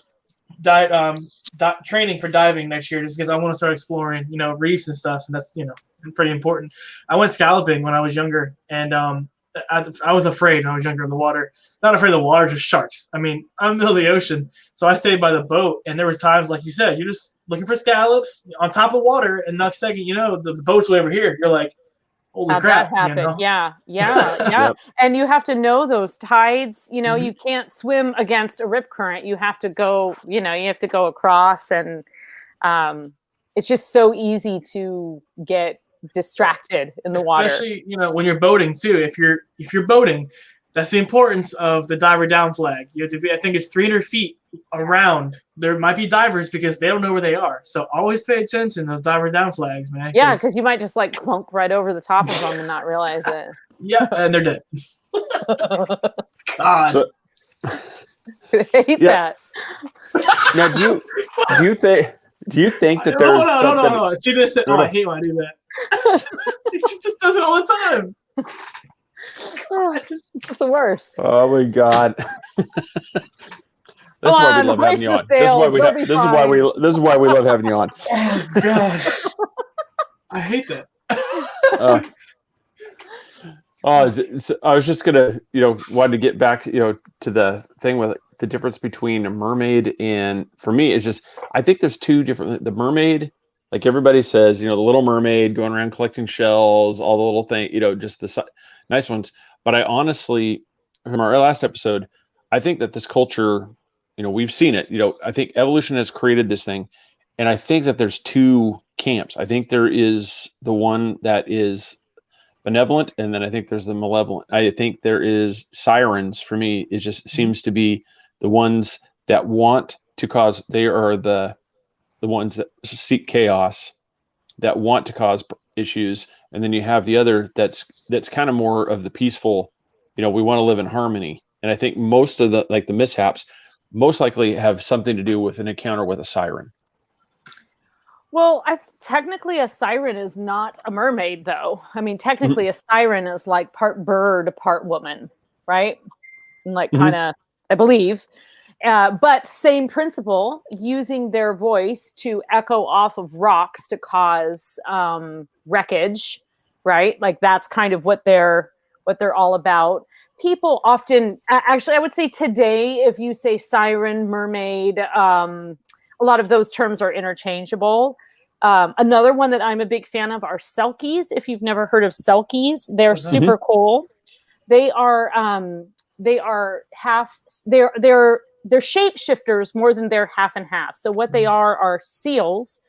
training for diving next year just because I want to start exploring, you know, reefs and stuff. And that's, you know, pretty important. I went scalloping when I was younger, and I was afraid when I was younger of the water. Not afraid of the water, just sharks. I mean, I'm in the middle of the ocean, so I stayed by the boat, and there was times, like you said, you're just looking for scallops on top of water, and next second, you know, the boat's way over here. You're like, holy crap. That happened. You know? Yeah. Yep. And you have to know those tides. You know, you can't swim against a rip current. You have to go, you know, you have to go across, and it's just so easy to get distracted in the water. Especially, you know, when you're boating too. If you're boating, that's the importance of the diver down flag. You have to be, I think it's 300 feet around. There might be divers because they don't know where they are. So always pay attention to those diver down flags, man. Yeah, because you might just like clunk right over the top of them and not realize it. Yeah, and they're dead. God. So, I hate that. Now, do you think that there's hold on. She just said, I hate when I do that. She just does it all the time. It's the worst. Oh my God. This is why we love having you on. This is why we love having you on. Oh God. I hate that. I was just gonna, wanted to get back, to the thing with the difference between a mermaid and, for me, it's just, I think there's two different. The mermaid, like everybody says, the Little Mermaid, going around collecting shells, all the little things, just the nice ones. But I honestly, from our last episode, I think that this culture, we've seen it. I think evolution has created this thing, and I think that there's two camps. I think there is the one that is benevolent, and then I think there's the malevolent. I think there is sirens. For me, it just seems to be the ones that want to cause. They are the ones that seek chaos, that want to cause issues, and then you have the other that's kind of more of the peaceful, we want to live in harmony. And I think most of the mishaps most likely have something to do with an encounter with a siren. Well, technically a siren is not a mermaid, though. I mean, technically a siren is like part bird, part woman, right? And like kind of, I believe. But same principle, using their voice to echo off of rocks to cause wreckage, right? Like that's kind of what they're all about. People often, actually, I would say today, if you say siren, mermaid, a lot of those terms are interchangeable. Another one that I'm a big fan of are selkies. If you've never heard of selkies, they're super cool. They're shapeshifters more than they're half and half. So what they are seals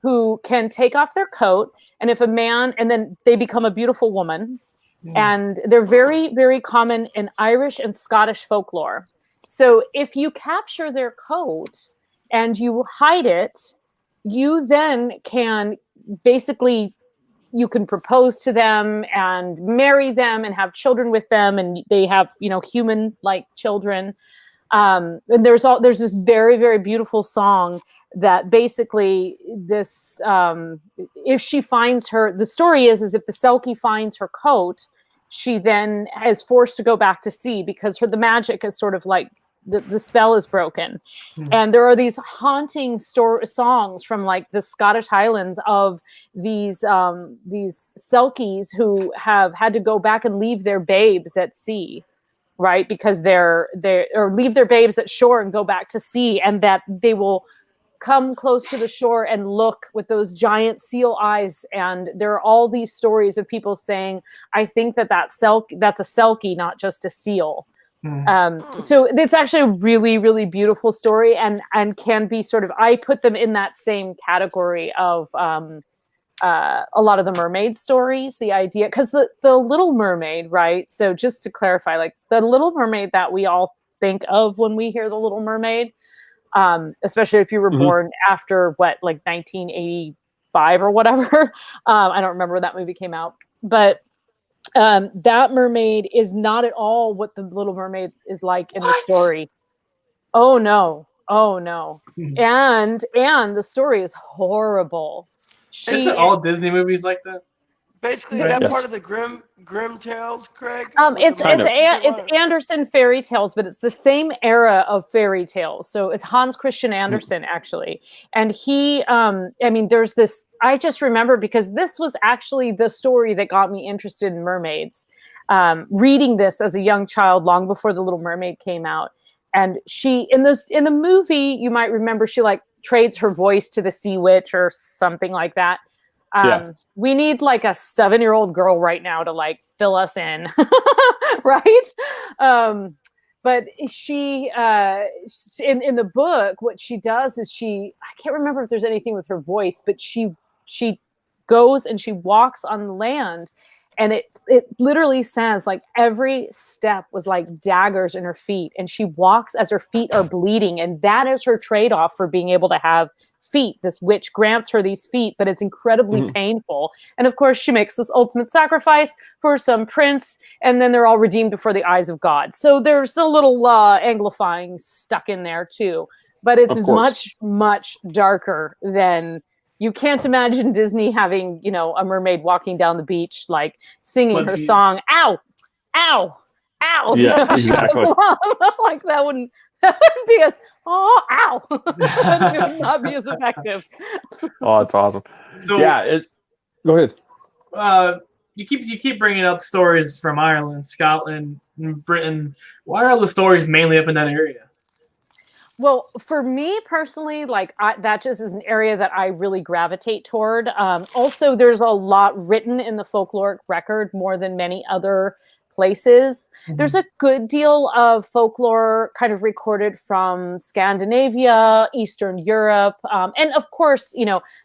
who can take off their coat, and then they become a beautiful woman. And they're very, very common in Irish and Scottish folklore. So if you capture their coat and you hide it, you then can you can propose to them and marry them and have children with them, and they have, human-like children. And there's this very, very beautiful song that basically this, if she finds the story is if the Selkie finds her coat, she then is forced to go back to sea because the magic is sort of like the spell is broken. And there are these haunting songs from like the Scottish Highlands of these Selkies who have had to go back and leave their babes at sea, right? Because or leave their babes at shore and go back to sea, and that they will come close to the shore and look with those giant seal eyes. And there are all these stories of people saying, I think that's a Selkie, not just a seal. So it's actually a really, really beautiful story, and can be sort of, I put them in that same category of a lot of the mermaid stories, the idea, because the Little Mermaid, right? So just to clarify, like the Little Mermaid that we all think of when we hear the Little Mermaid, especially if you were born after like 1985 or whatever. I don't remember when that movie came out, but that mermaid is not at all what the Little Mermaid is like in the story. Oh no. And the story is horrible. Isn't all Disney movies like that? Basically, is that part of the Grimm Tales, Craig? It's Andersen fairy tales, but it's the same era of fairy tales. So it's Hans Christian Andersen, actually. And he, there's this, I just remember because this was actually the story that got me interested in mermaids. Reading this as a young child, long before The Little Mermaid came out. And she, in the movie, you might remember she like trades her voice to the sea witch or something like that. We need like a 7-year-old girl right now to like fill us in. Right. But she, in the book, what she does is I can't remember if there's anything with her voice, but she goes and she walks on land, and it literally says like every step was like daggers in her feet, and she walks as her feet are bleeding. And that is her trade-off for being able to have feet. This witch grants her these feet, but it's incredibly painful. And of course, she makes this ultimate sacrifice for some prince, and then they're all redeemed before the eyes of God. So there's a little anglifying stuck in there too, but it's much, much darker than you can't imagine Disney having, a mermaid walking down the beach, like singing her song, ow, ow, ow. Yeah, exactly. Like that wouldn't be as, ow. That would not be as effective. Oh, that's awesome. So, go ahead. You keep bringing up stories from Ireland, Scotland, and Britain. Why are all the stories mainly up in that area? Well, for me personally, like that just is an area that I really gravitate toward. Also, there's a lot written in the folkloric record more than many other places. There's a good deal of folklore kind of recorded from Scandinavia, Eastern Europe, and of course,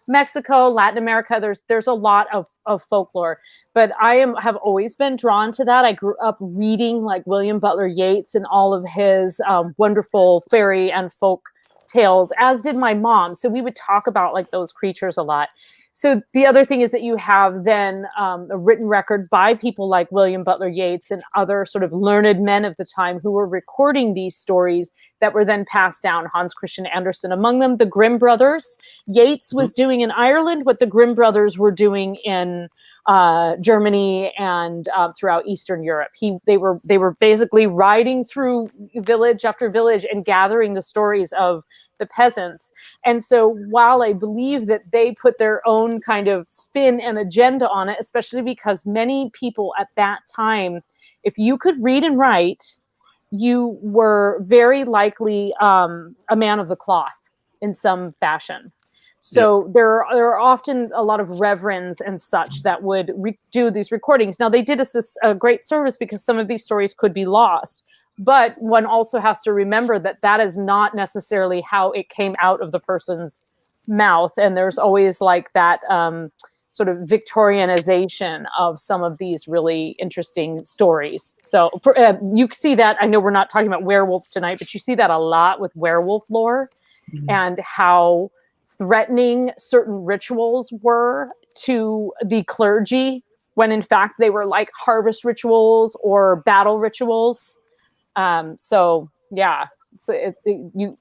Mexico, Latin America. There's a lot of folklore, but I have always been drawn to that. I grew up reading like William Butler Yeats and all of his wonderful fairy and folk tales, as did my mom. So we would talk about like those creatures a lot. So the other thing is that you have then a written record by people like William Butler Yeats and other sort of learned men of the time who were recording these stories that were then passed down. Hans Christian Andersen among them, the Grimm brothers. Yeats was doing in Ireland what the Grimm brothers were doing in Germany and throughout Eastern Europe. They were basically riding through village after village and gathering the stories of the peasants. And so while I believe that they put their own kind of spin and agenda on it, especially because many people at that time, if you could read and write, you were very likely a man of the cloth in some fashion. So there are often a lot of reverends and such that would do these recordings. Now, they did us a great service because some of these stories could be lost. But one also has to remember that that is not necessarily how it came out of the person's mouth. And there's always like that sort of Victorianization of some of these really interesting stories. So you see that, I know we're not talking about werewolves tonight, but you see that a lot with werewolf lore and how threatening certain rituals were to the clergy when in fact they were like harvest rituals or battle rituals. So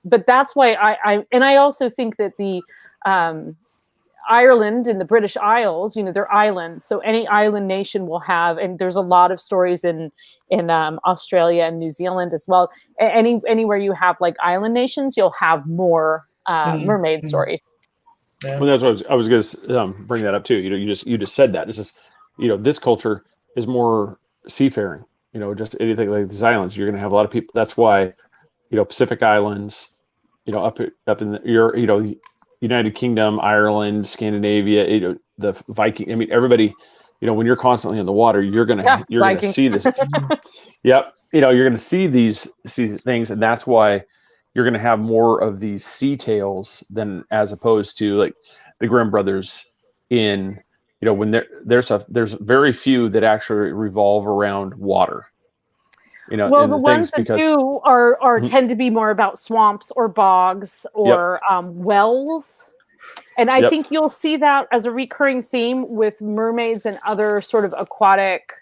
but that's why I also think that the Ireland and the British Isles, they're islands. So any island nation will have, and there's a lot of stories in Australia and New Zealand as well. Anywhere you have like island nations, you'll have more mermaid stories. Yeah. Well, that's what I was going to bring that up too. You just said that. It's just, this culture is more seafaring. Just anything like these islands, you're going to have a lot of people. That's why, Pacific Islands, up in the United Kingdom, Ireland, Scandinavia, the Viking. I mean, everybody, when you're constantly in the water, you're gonna see this. Yep, you're gonna see these things, and that's why you're gonna have more of these sea tales than as opposed to like the Grimm brothers in. When there's very few that actually revolve around water. Well, the ones that do are tend to be more about swamps or bogs or wells. And I think you'll see that as a recurring theme with mermaids and other sort of aquatic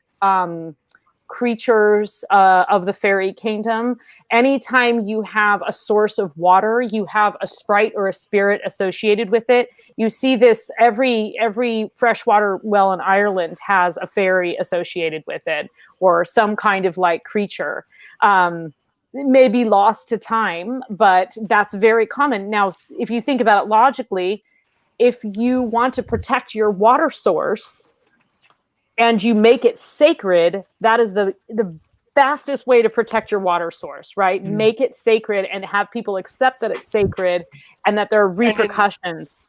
creatures of the fairy kingdom. Anytime you have a source of water, you have a sprite or a spirit associated with it. You see this every freshwater well in Ireland has a fairy associated with it or some kind of like creature. It may be lost to time, but that's very common. Now, if you think about it logically, if you want to protect your water source and you make it sacred, that is the fastest way to protect your water source, right? Make it sacred and have people accept that it's sacred and that there are repercussions.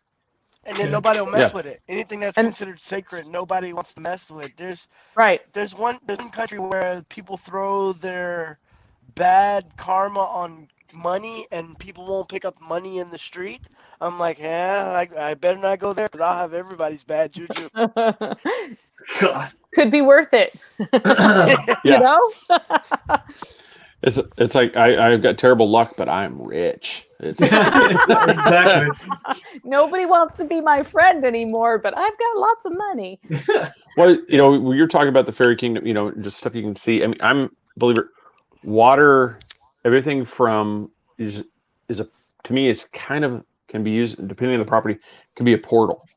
And then nobody will mess with it. Anything that's considered sacred, nobody wants to mess with. There's one country where people throw their bad karma on money and people won't pick up money in the street. I'm like, I better not go there because I'll have everybody's bad juju. God. Could be worth it. It's like I've got terrible luck, but I'm rich. Exactly. Nobody wants to be my friend anymore, but I've got lots of money. Well, when you're talking about the fairy kingdom, just stuff you can see. I mean, I'm a believer. Water, everything from to me, it's kind of can be used depending on the property. Can be a portal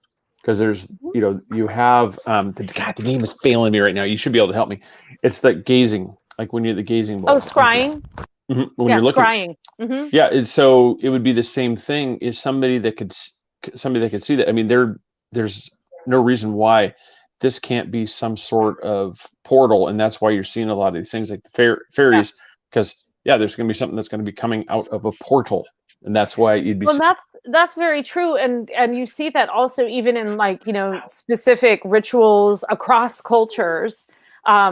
because there's you have the name is failing me right now. You should be able to help me. It's the gazing. Like when you're the gazing ball. Oh, scrying. When you're looking, scrying. Mm-hmm. Yeah. So it would be the same thing. If somebody that could see that. I mean, there's no reason why this can't be some sort of portal, and that's why you're seeing a lot of these things like the fairies, because there's going to be something that's going to be coming out of a portal, and that's why you'd be. Well, that's very true, and you see that also even in like specific rituals across cultures.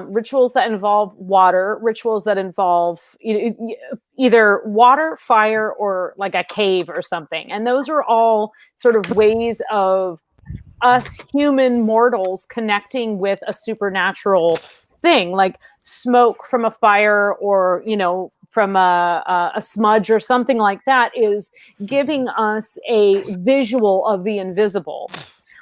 Rituals that involve water, rituals that involve either water, fire, or like a cave or something. And those are all sort of ways of us human mortals connecting with a supernatural thing, like smoke from a fire or, from a smudge or something like that is giving us a visual of the invisible.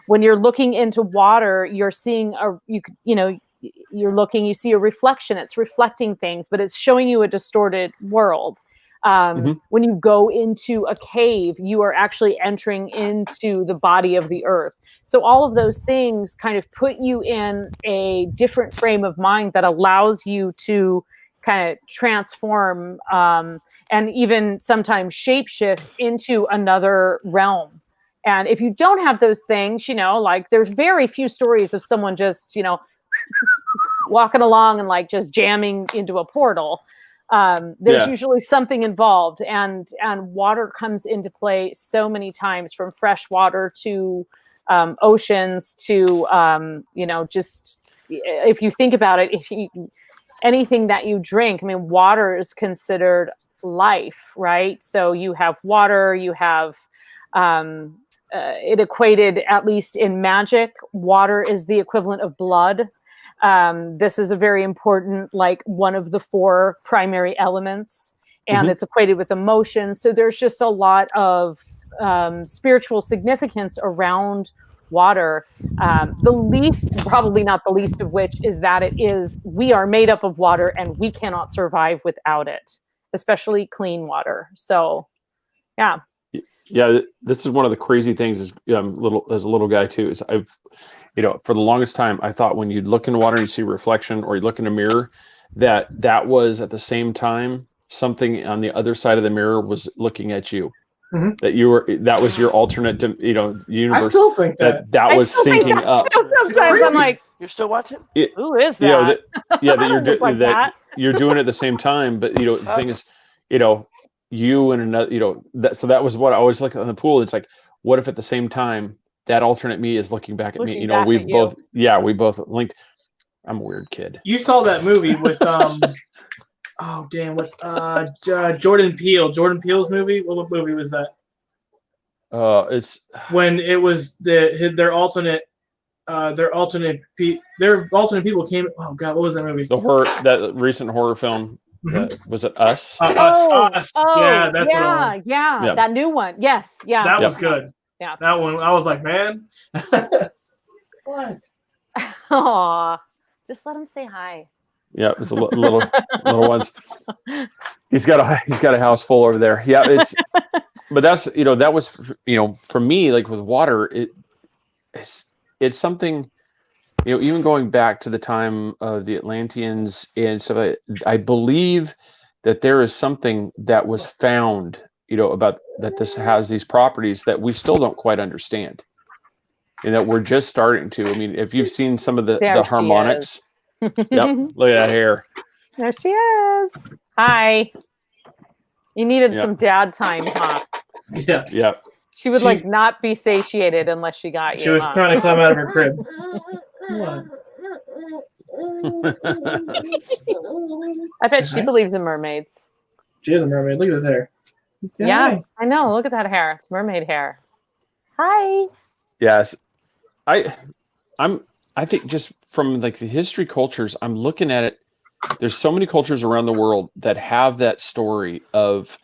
when you're looking into water, you're seeing you see a reflection. It's reflecting things, but it's showing you a distorted world. When you go into a cave, you are actually entering into the body of the earth. So all of those things kind of put you in a different frame of mind that allows you to kind of transform and even sometimes shapeshift into another realm. And if you don't have those things, like there's very few stories of someone just, walking along and like just jamming into a portal. There's usually something involved, and water comes into play so many times, from fresh water to oceans to just if you think about it, anything that you drink, I mean, water is considered life, right? So you have water, you have it equated, at least in magic, water is the equivalent of blood. This is a very important, like one of the 4 primary elements, and it's equated with emotion. So there's just a lot of spiritual significance around water. The least, probably not the least of which, is that we are made up of water and we cannot survive without it, especially clean water. So, yeah. Yeah, this is one of the crazy things. As a little guy too, is I've, for the longest time, I thought when you look in water and you see reflection, or you look in a mirror, that was at the same time something on the other side of the mirror was looking at you. That was your alternate, universe. I still think that was syncing up. Sometimes I'm like, you're still watching? Who is that? I don't like you're doing it at the same time. But the thing is, you and another, so that was what I always look at in the pool. It's like, what if at the same time that alternate me is looking back at me? We both linked. I'm a weird kid. You saw that movie with oh damn, what's Jordan Peele? Jordan Peele's movie. What movie was that? It's when it was their alternate people came. Oh god, what was that movie? That recent horror film. Was it Us? Us. Yeah, that's what it was. Yeah, that new one. Yes, yeah. That was good. Yeah. That one, I was like, man. What? Aw, just let him say hi. Yeah, it was a little ones. He's got a house full over there. Yeah, but that's that was for me, like with water, it's something. Even going back to the time of the Atlanteans, and so I believe that there is something that was found, about that this has these properties that we still don't quite understand, and that we're just starting to. I mean, if you've seen some of the harmonics, yep, look at that hair. There she is. Hi. You needed some dad time, huh? Yeah. Yeah. She would not be satiated unless she got you. She was trying to climb out of her crib. I bet she believes in mermaids. She is a mermaid. Look at his hair. Yeah, I know. Look at that hair. It's mermaid hair. Hi. Yes. I think just from like the history cultures, I'm looking at it. There's so many cultures around the world that have that story of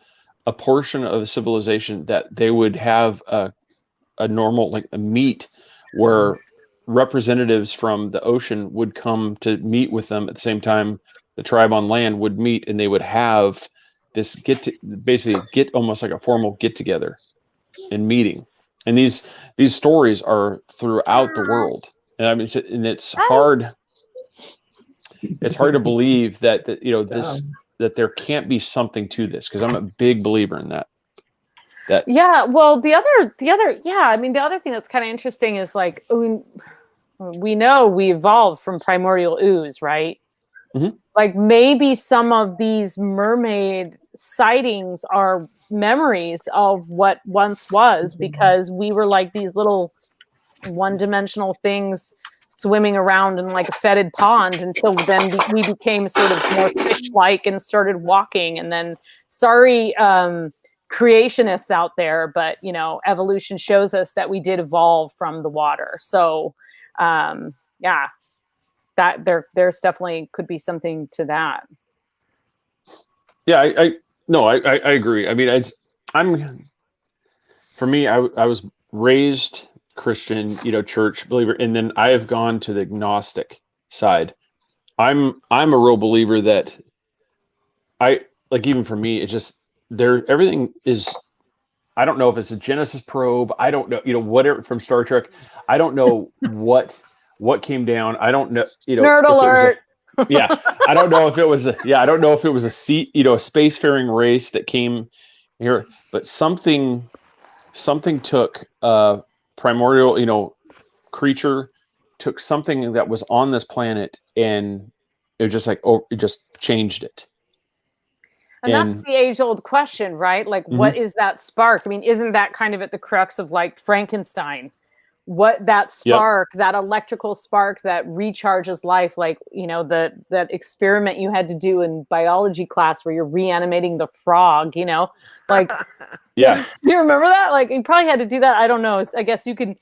a portion of a civilization that they would have a normal, like a meet where representatives from the ocean would come to meet with them at the same time the tribe on land would meet, and they would have this basically get almost like a formal get together and meeting. And these stories are throughout the world. And I mean, it's hard. It's hard to believe that that there can't be something to this, because I'm a big believer in that. Yeah, well, the other thing that's kind of interesting is like we know we evolved from primordial ooze, right? Mm-hmm. Like maybe some of these mermaid sightings are memories of what once was, because we were like these little one-dimensional things swimming around in like a fetid pond until then we became sort of more fish-like and started walking. And then creationists out there, but evolution shows us that we did evolve from the water. So that there's definitely could be something to that. Yeah, I agree. I mean, for me, I was raised Christian, church believer, and then I have gone to the agnostic side. I'm a real believer that even for me, it's just everything is. I don't know if it's a Genesis probe. I don't know, whatever from Star Trek. I don't know what came down. I don't know, Nerd alert. I don't know if it was I don't know if it was a spacefaring race that came here, but something took primordial, creature took something that was on this planet, and it was just like, it just changed it. And that's the age-old question, right? Like, what is that spark? I mean, isn't that kind of at the crux of like Frankenstein? What that spark, that electrical spark that recharges life, like, that experiment you had to do in biology class where you're reanimating the frog, like, yeah. Do you remember that? Like, you probably had to do that. I don't know. I guess you can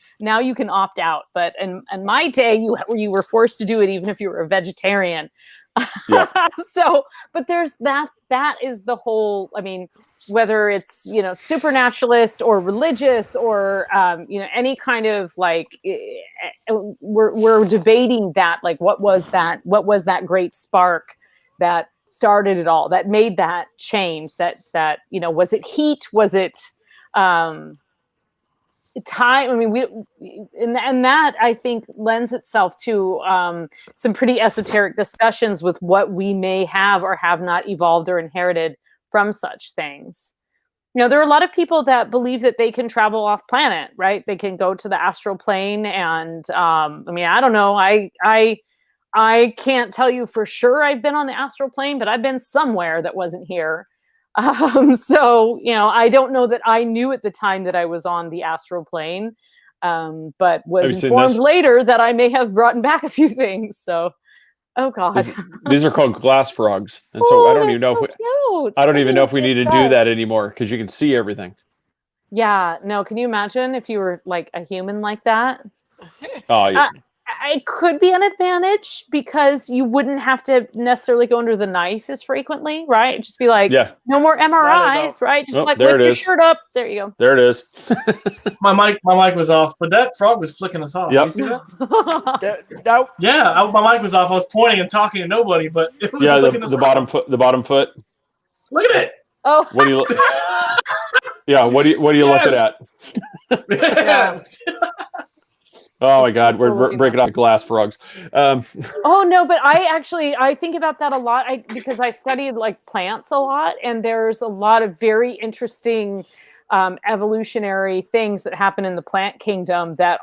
opt out, but in my day, you were forced to do it even if you were a vegetarian. Yeah. So, but there's that is the whole, I mean, whether it's, supernaturalist or religious or, any kind of like, we're debating that, like, what was that great spark that started it all, that made that change, that, was it heat? Was it, time? I mean, and that I think lends itself to some pretty esoteric discussions with what we may have or have not evolved or inherited from such things. There are a lot of people that believe that they can travel off planet, right? They can go to the astral plane, and I mean, I don't know. I can't tell you for sure I've been on the astral plane, but I've been somewhere that wasn't here. So, I don't know that I knew at the time that I was on the astral plane, but was informed later that I may have brought back a few things. So, oh God. These are called glass frogs. And so I don't even know if we need to do that anymore, because you can see everything. Yeah. No, can you imagine if you were like a human like that? Oh, yeah. It could be an advantage because you wouldn't have to necessarily go under the knife as frequently, right? Just be like, no more MRIs, right? Just lift your shirt up. There you go. There it is. my mic was off, but that frog was flicking us off. Yep. You see that? My mic was off. I was pointing and talking to nobody, but it was flicking us off. The bottom foot. Look at it. Oh. What do you? Yeah. What are you looking at? Yeah. Oh my God, we're breaking off glass frogs. Oh no, but I think about that a lot because I studied like plants a lot, and there's a lot of very interesting evolutionary things that happen in the plant kingdom that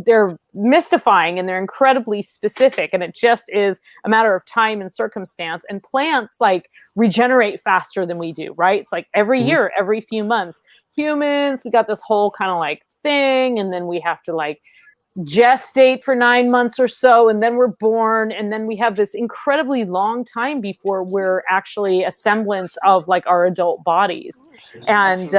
they're mystifying, and they're incredibly specific, and it just is a matter of time and circumstance. And plants like regenerate faster than we do, right? It's like every year, every few months. Humans, we got this whole kind of like thing, and then we have to like gestate for 9 months or so, and then we're born, and then we have this incredibly long time before we're actually a semblance of like our adult bodies. And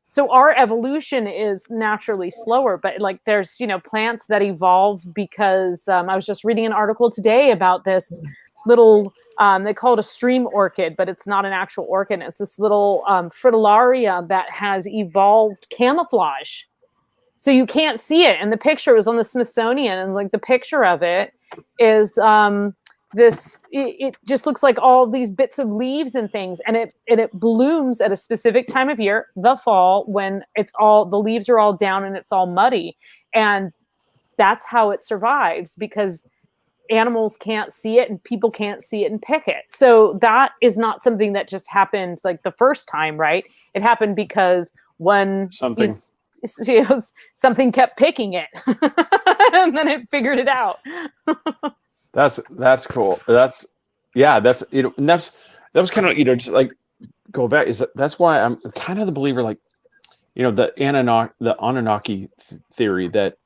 so our evolution is naturally slower, but like there's plants that evolve because I was just reading an article today about this little they call it a stream orchid, but it's not an actual orchid. It's this little fritillaria that has evolved camouflage. So you can't see it. And the picture was on the Smithsonian, and like the picture of it is it just looks like all these bits of leaves and things, and it blooms at a specific time of year, the fall, when the leaves are all down and it's all muddy. And that's how it survives, because animals can't see it and people can't see it and pick it. So that is not something that just happened like the first time, right? It happened because something kept picking it and then it figured it out. That's cool. That was kind of, just like go back. That's why I'm kind of the believer, like, the Anunnaki theory that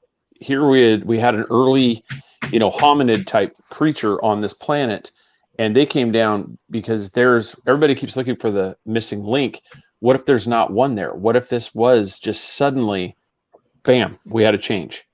here we had an early, hominid type creature on this planet, and they came down because everybody keeps looking for the missing link. What if there's not one there? What if this was just suddenly, bam, we had a change?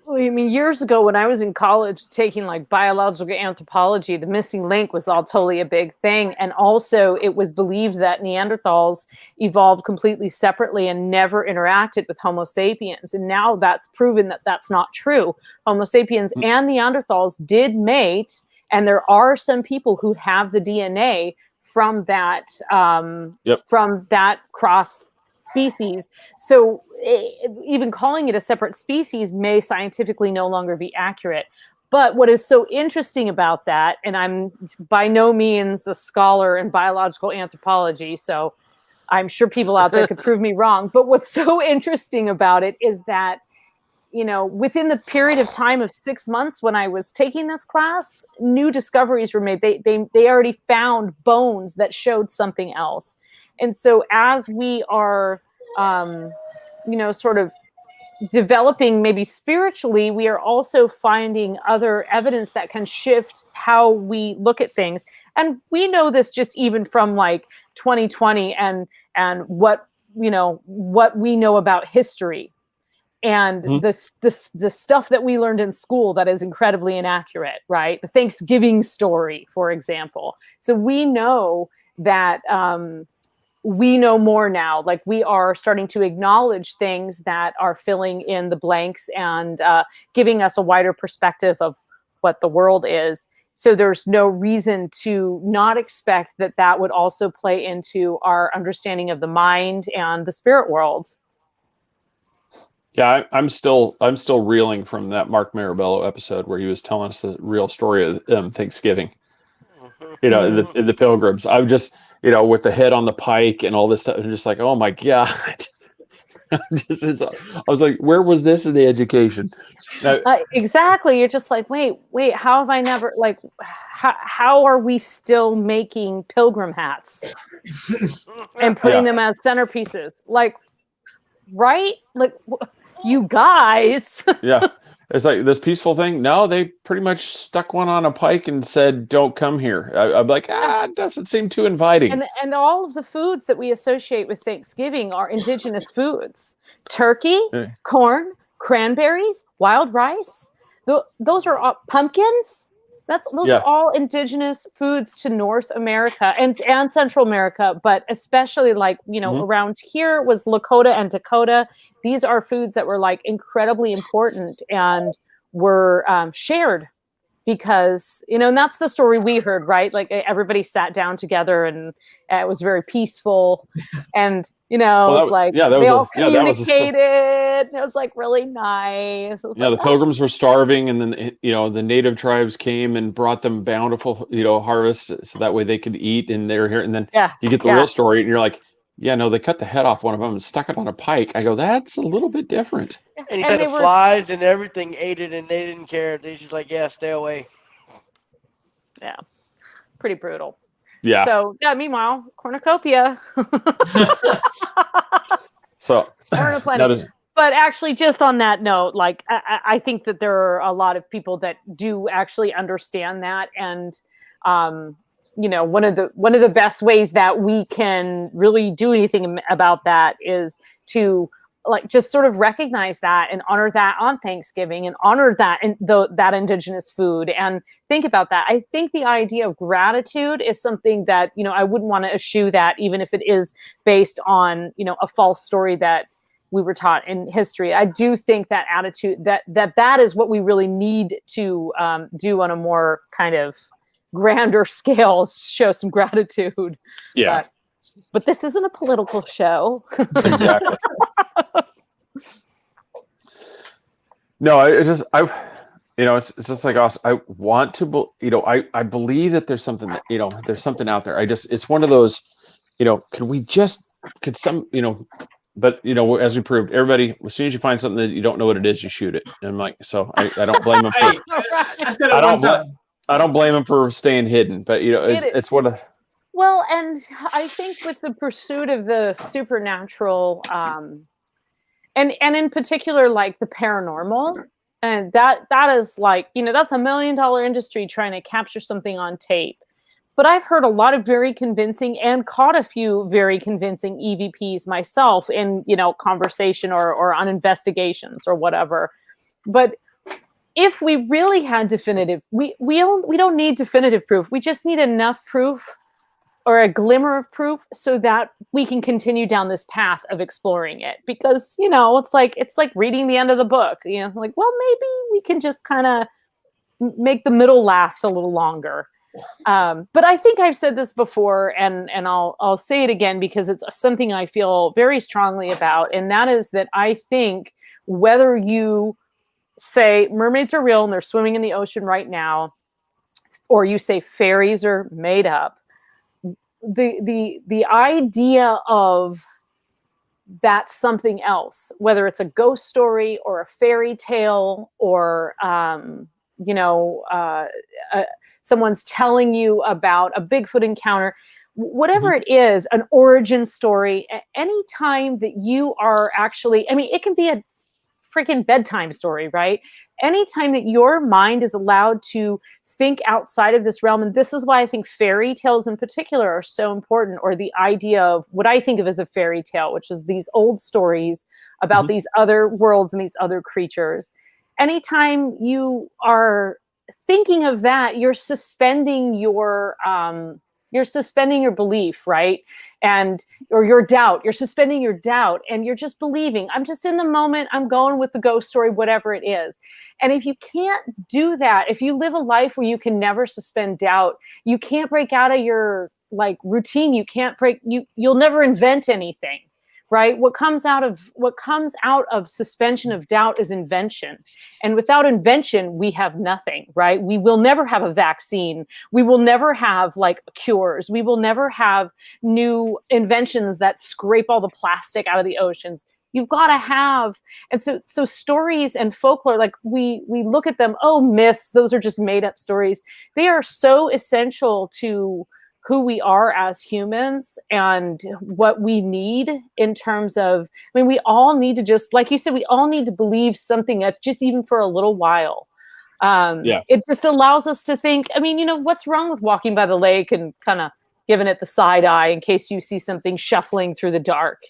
Well, I mean, years ago when I was in college taking like biological anthropology, the missing link was all totally a big thing. And also it was believed that Neanderthals evolved completely separately and never interacted with Homo sapiens. And now that's proven that that's not true. Homo sapiens and Neanderthals did mate. And there are some people who have the DNA from that, from that cross species. So even calling it a separate species may scientifically no longer be accurate. But what is so interesting about that, and I'm by no means a scholar in biological anthropology, so I'm sure people out there could prove me wrong, but what's so interesting about it is that, you know, within the period of time of 6 months when I was taking this class, new discoveries were made. They already found bones that showed something else. And so as we are, you know, sort of developing maybe spiritually, we are also finding other evidence that can shift how we look at things. And we know this just even from like 2020 and what, you know, what we know about history and the stuff that we learned in school that is incredibly inaccurate, right? The Thanksgiving story, for example. So we know that, we know more now. Like we are starting to acknowledge things that are filling in the blanks and giving us a wider perspective of what the world is. So there's no reason to not expect that that would also play into our understanding of the mind and the spirit world. Yeah, I'm still reeling from that Mark Marabello episode where he was telling us the real story of Thanksgiving. You know, in the Pilgrims. I'm just, you know, with the head on the pike and all this stuff, I'm just like, oh my God. I was like, where was this in the education? Exactly. You're just like, wait, how have I never, like, how are we still making pilgrim hats and putting them as centerpieces? Like, right? Like, you guys. Yeah. It's like this peaceful thing. No, they pretty much stuck one on a pike and said, don't come here. I'm like, it doesn't seem too inviting. And all of the foods that we associate with Thanksgiving are indigenous foods. Turkey, corn, cranberries, wild rice. Those are all pumpkins. Those are all indigenous foods to North America and Central America, but especially like, you know, around here was Lakota and Dakota. These are foods that were like incredibly important and were shared because, you know, and that's the story we heard, right? Like everybody sat down together and it was very peaceful and, you know, it was like they all communicated. It was like really nice. The Pilgrims were starving, and then, you know, the native tribes came and brought them bountiful, you know, harvest, so that way they could eat, and they're here. And then you get the real story, and you're like, no, they cut the head off one of them and stuck it on a pike. I go, that's a little bit different. And he said the flies and everything ate it, and they didn't care. They just like, stay away. Yeah, pretty brutal. Yeah. So meanwhile, cornucopia. So, but actually, just on that note, like I think that there are a lot of people that do actually understand that, and you know, one of the best ways that we can really do anything about that is to like just sort of recognize that and honor that on Thanksgiving and honor that and that indigenous food and think about that. I think the idea of gratitude is something that, you know, I wouldn't want to eschew that, even if it is based on, you know, a false story that we were taught in history. I do think that attitude that is what we really need to do on a more kind of grander scale, show some gratitude. Yeah. But this isn't a political show. Exactly. No, it's just like us. I want to, you know, I believe that there's something that, you know, there's something out there. It's one of those, you know, could some, you know, but, you know, as we proved, everybody, as soon as you find something that you don't know what it is, you shoot it. And I'm like, so I don't blame them for I don't blame them for staying hidden, but, you know, it's one of. Well, and I think with the pursuit of the supernatural, and in particular, like the paranormal, and that is like, you know, that's $1 million industry trying to capture something on tape. But I've heard a lot of very convincing and caught a few very convincing EVPs myself in, you know, conversation or on investigations or whatever. But if we really had definitive, we don't need definitive proof. We just need enough proof or a glimmer of proof so that we can continue down this path of exploring it. Because, it's like reading the end of the book, like, well, maybe we can just kind of make the middle last a little longer. But I think I've said this before, and I'll say it again because it's something I feel very strongly about. And that is that I think whether you say mermaids are real and they're swimming in the ocean right now, or you say fairies are made up, the idea of that's something else, whether it's a ghost story or a fairy tale or someone's telling you about a Bigfoot encounter, whatever it is, an origin story, any time that you are actually, it can be a freaking bedtime story, right? Anytime that your mind is allowed to think outside of this realm, and this is why I think fairy tales in particular are so important, or the idea of what I think of as a fairy tale, which is these old stories about these other worlds and these other creatures. Anytime you are thinking of that, you're suspending your belief, right? Or your doubt. You're suspending your doubt, and you're just believing. I'm just in the moment. I'm going with the ghost story, whatever it is. And if you can't do that, if you live a life where you can never suspend doubt, you can't break out of your routine. You'll never invent anything, right? What comes out of suspension of doubt is invention. And without invention, we have nothing, right? We will never have a vaccine. We will never have cures. We will never have new inventions that scrape all the plastic out of the oceans. You've got to have, and so stories and folklore, we look at them, myths, those are just made up stories. They are so essential to who we are as humans and what we need in terms of, we all need to just, like you said, we all need to believe something that's just even for a little while. It just allows us to think, what's wrong with walking by the lake and kind of giving it the side eye in case you see something shuffling through the dark,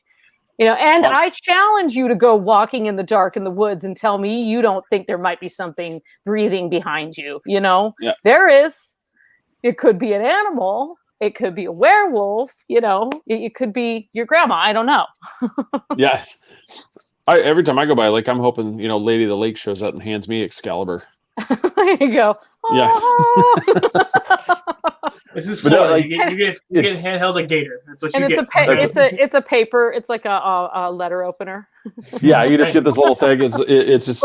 and I challenge you to go walking in the dark in the woods and tell me you don't think there might be something breathing behind you, There is. It could be an animal. It could be a werewolf, it could be your grandma. I don't know. Yes. Every time I go by, I'm hoping, Lady of the Lake shows up and hands me Excalibur. There you go. Yeah. This is Florida. You get handheld a gator. That's what you get. It's a paper. It's like a letter opener. Yeah, you just get this little thing. It's just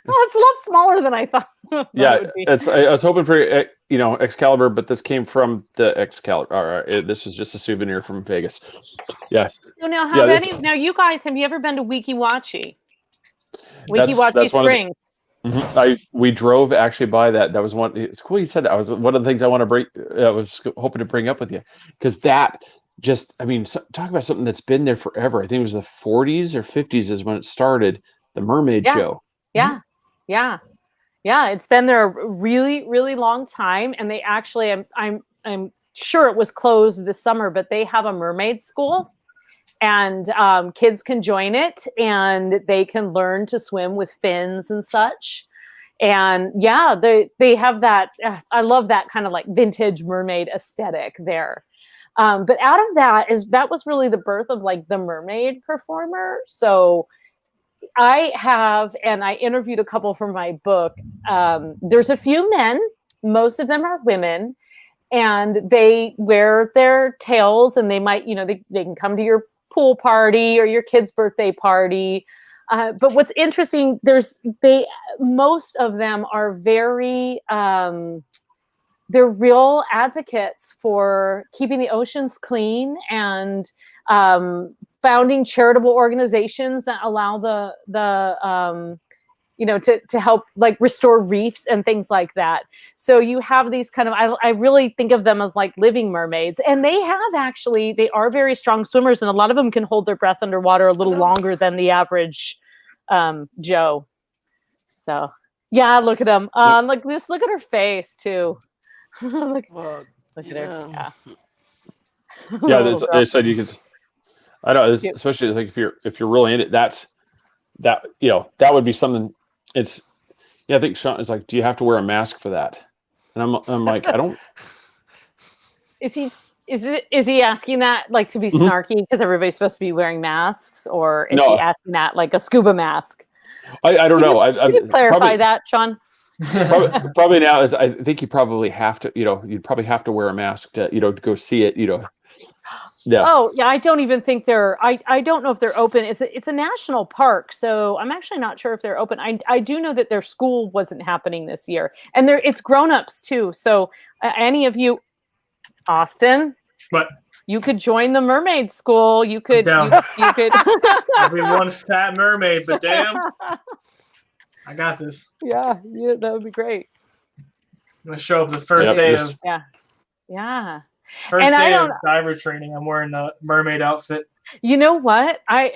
it's a lot smaller than I thought. Yeah, I was hoping for Excalibur, but this came from the Excalibur. This is just a souvenir from Vegas. Yeah. So now, now you guys, have you ever been to Weeki Wachee? Weeki Wachee Springs. We drove actually by that. That was one. It's cool you said that. I was one of the things I want to bring. I was hoping to bring up with you because that just. Talk about something that's been there forever. I think it was the 40s or 50s is when it started. The Mermaid Show. Yeah. It's been there a really, really long time, and they actually, I'm sure it was closed this summer, but they have a mermaid school. And kids can join it, and they can learn to swim with fins and such. And they have that. I love that kind of vintage mermaid aesthetic there. But out of that was really the birth of the mermaid performer. So I interviewed a couple for my book. There's a few men, most of them are women, and they wear their tails, and they might, they can come to your pool party or your kid's birthday party. But what's interesting, most of them are very, they're real advocates for keeping the oceans clean and founding charitable organizations that allow to help restore reefs and things like that. So you have these kind of, I really think of them as living mermaids, and they are very strong swimmers, and a lot of them can hold their breath underwater a little longer than the average Joe. So yeah, look at them. Just look at her face too. look at her. Yeah. Yeah, they said you could. I know, especially if you're really in it. That would be something. It's Yeah, I think Sean is like, do you have to wear a mask for that? And I'm like, I don't. Is he asking that like to be Mhm. snarky because everybody's supposed to be wearing masks, or is he No, asking that like a scuba mask? I don't know. Can you clarify that, Sean? Probably now is I think you probably have to, you'd probably have to wear a mask to, to go see it, Yeah. Oh yeah, I don't even think they're. I don't know if they're open. It's a national park, so I'm actually not sure if they're open. I do know that their school wasn't happening this year, and it's grown-ups too. So any of you, Austin, What? You could join the mermaid school. You could. You could. I'll be one fat mermaid, but damn, I got this. Yeah, that would be great. I'm gonna show up the first day of First day of diver training. I'm wearing a mermaid outfit. You know what? I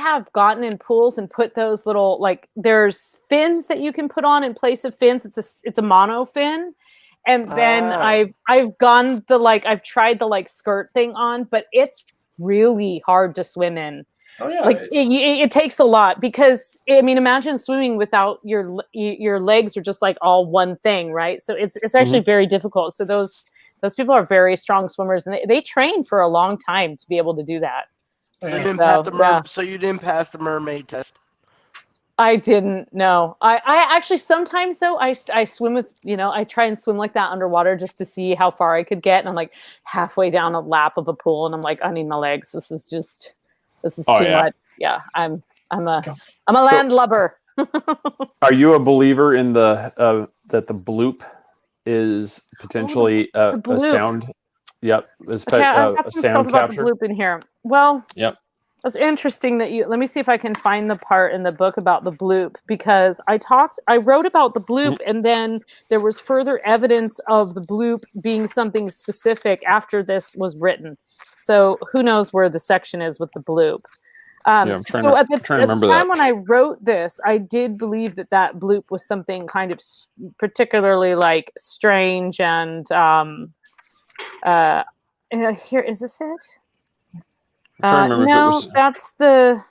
have gotten in pools and put those little there's fins that you can put on in place of fins. It's a mono fin. And then I've gone I've tried the skirt thing on, but it's really hard to swim in. Oh yeah. It takes a lot because imagine swimming without your legs are just all one thing, right? So it's actually very difficult. So those people are very strong swimmers, and they train for a long time to be able to do that. So you didn't pass the So you didn't pass the mermaid test. I didn't know. I actually sometimes though I swim with I try and swim like that underwater just to see how far I could get, and I'm like halfway down a lap of a pool, and I'm like, I need my legs. This is too much. Yeah, I'm a landlubber. Are you a believer in that the bloop is potentially a sound? Yep, a sound capture. About the bloop in here. Well, yep. It's interesting that let me see if I can find the part in the book about the bloop, because I wrote about the bloop, and then there was further evidence of the bloop being something specific after this was written. So who knows where the section is with the bloop. I'm trying to remember that. At the time when I wrote this, I did believe that bloop was something kind of particularly strange and here, is this it? No, that's the